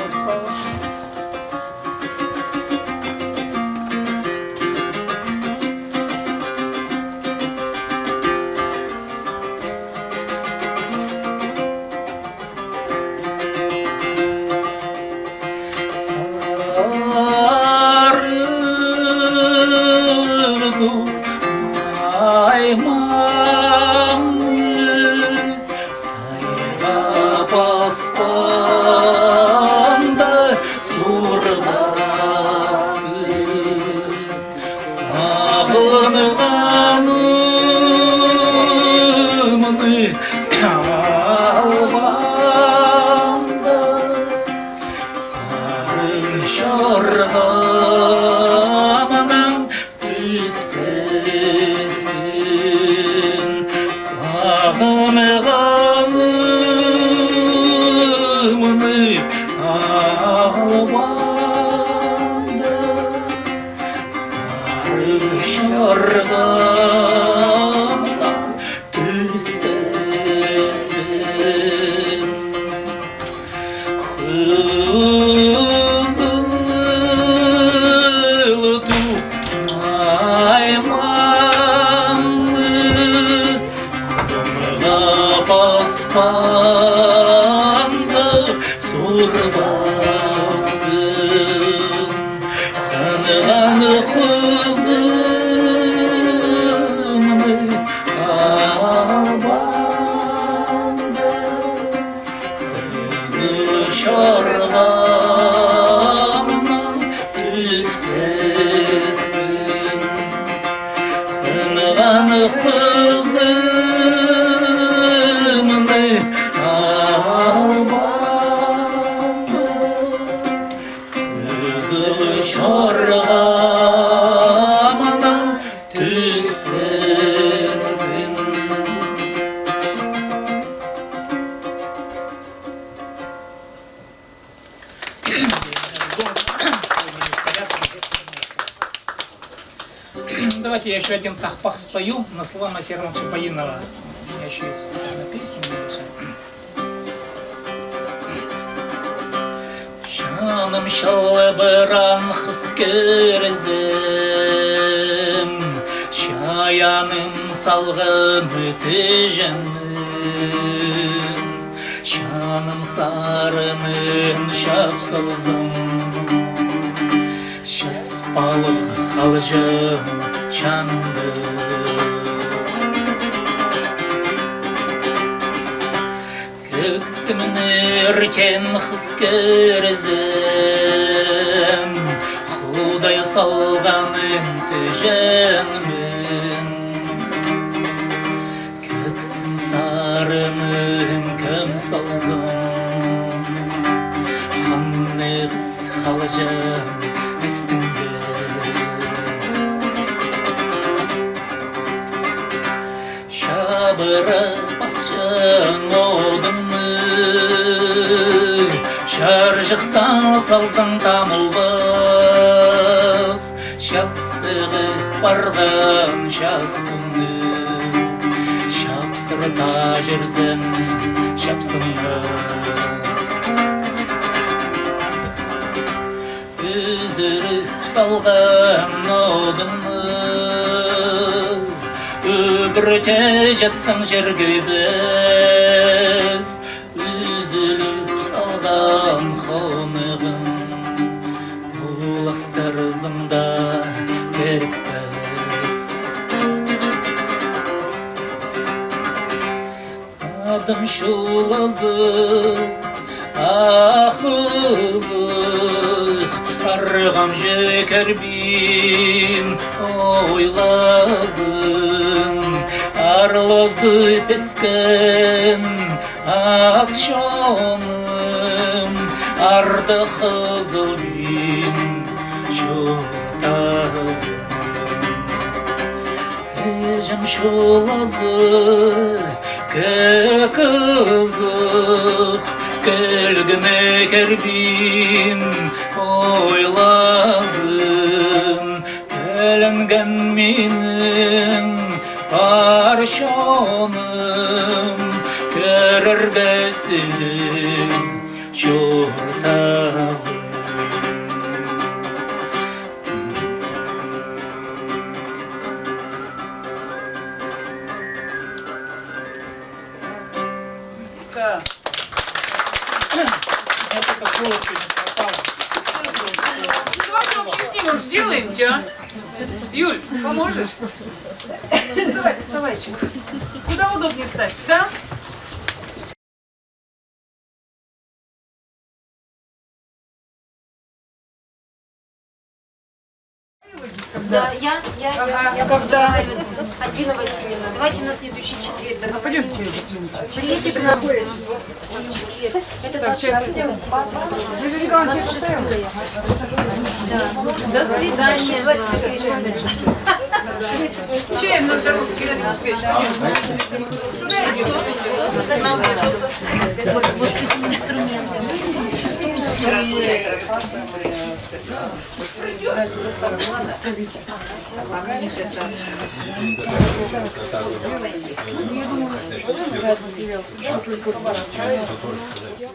Давайте я еще один тахпах спою на слова Масера Чабаинова. У меня еще есть одна песня небольшая. Жаным шалбыран хыс керзем, шаяным салгын өте жаным, жаным сарынын шапсылзым, шаспалық қалжым жанымды. Көксімнеркен қыз көрзім, Құдай салғаным төженмін. Көксім сарының көм салзым, Қаннығыз қалжым үстіңді. Шабыры басшын одымны, Шаржықтан салсаң тамылбыз, Шастығы барған шастыңды, Шапсырта жүрзін шапсыңыз. Үзіріп салған одымны, Өбірте жатсаң жерге біз, Үзіліп салған қонығын, Уластырзыңда керекпіз. Адым шулазы, ахызық, Kargam jeker bin oylazın Arlazı pesken az şonum Arda kızıl bin şortazın Ecem şolazı ke kızık Kelgine kerbin oylazın Elengen minin parşonum Kererge silim şortazın Ка. Вот это голос сегодня пропал. Давайте общий снимок сделаем, а? Юль, поможешь? Ну, давайте, вставайчик. Куда удобнее встать? Да? Да, я когда? Альбина Васильевна, давайте на следующий четверг договоримся. Пойдемте. Приедьте к нам. Это 26. До свидания. Чаем на здоровье, Геннадий Матвеевич. Вот с этими инструментами. Я думаю, что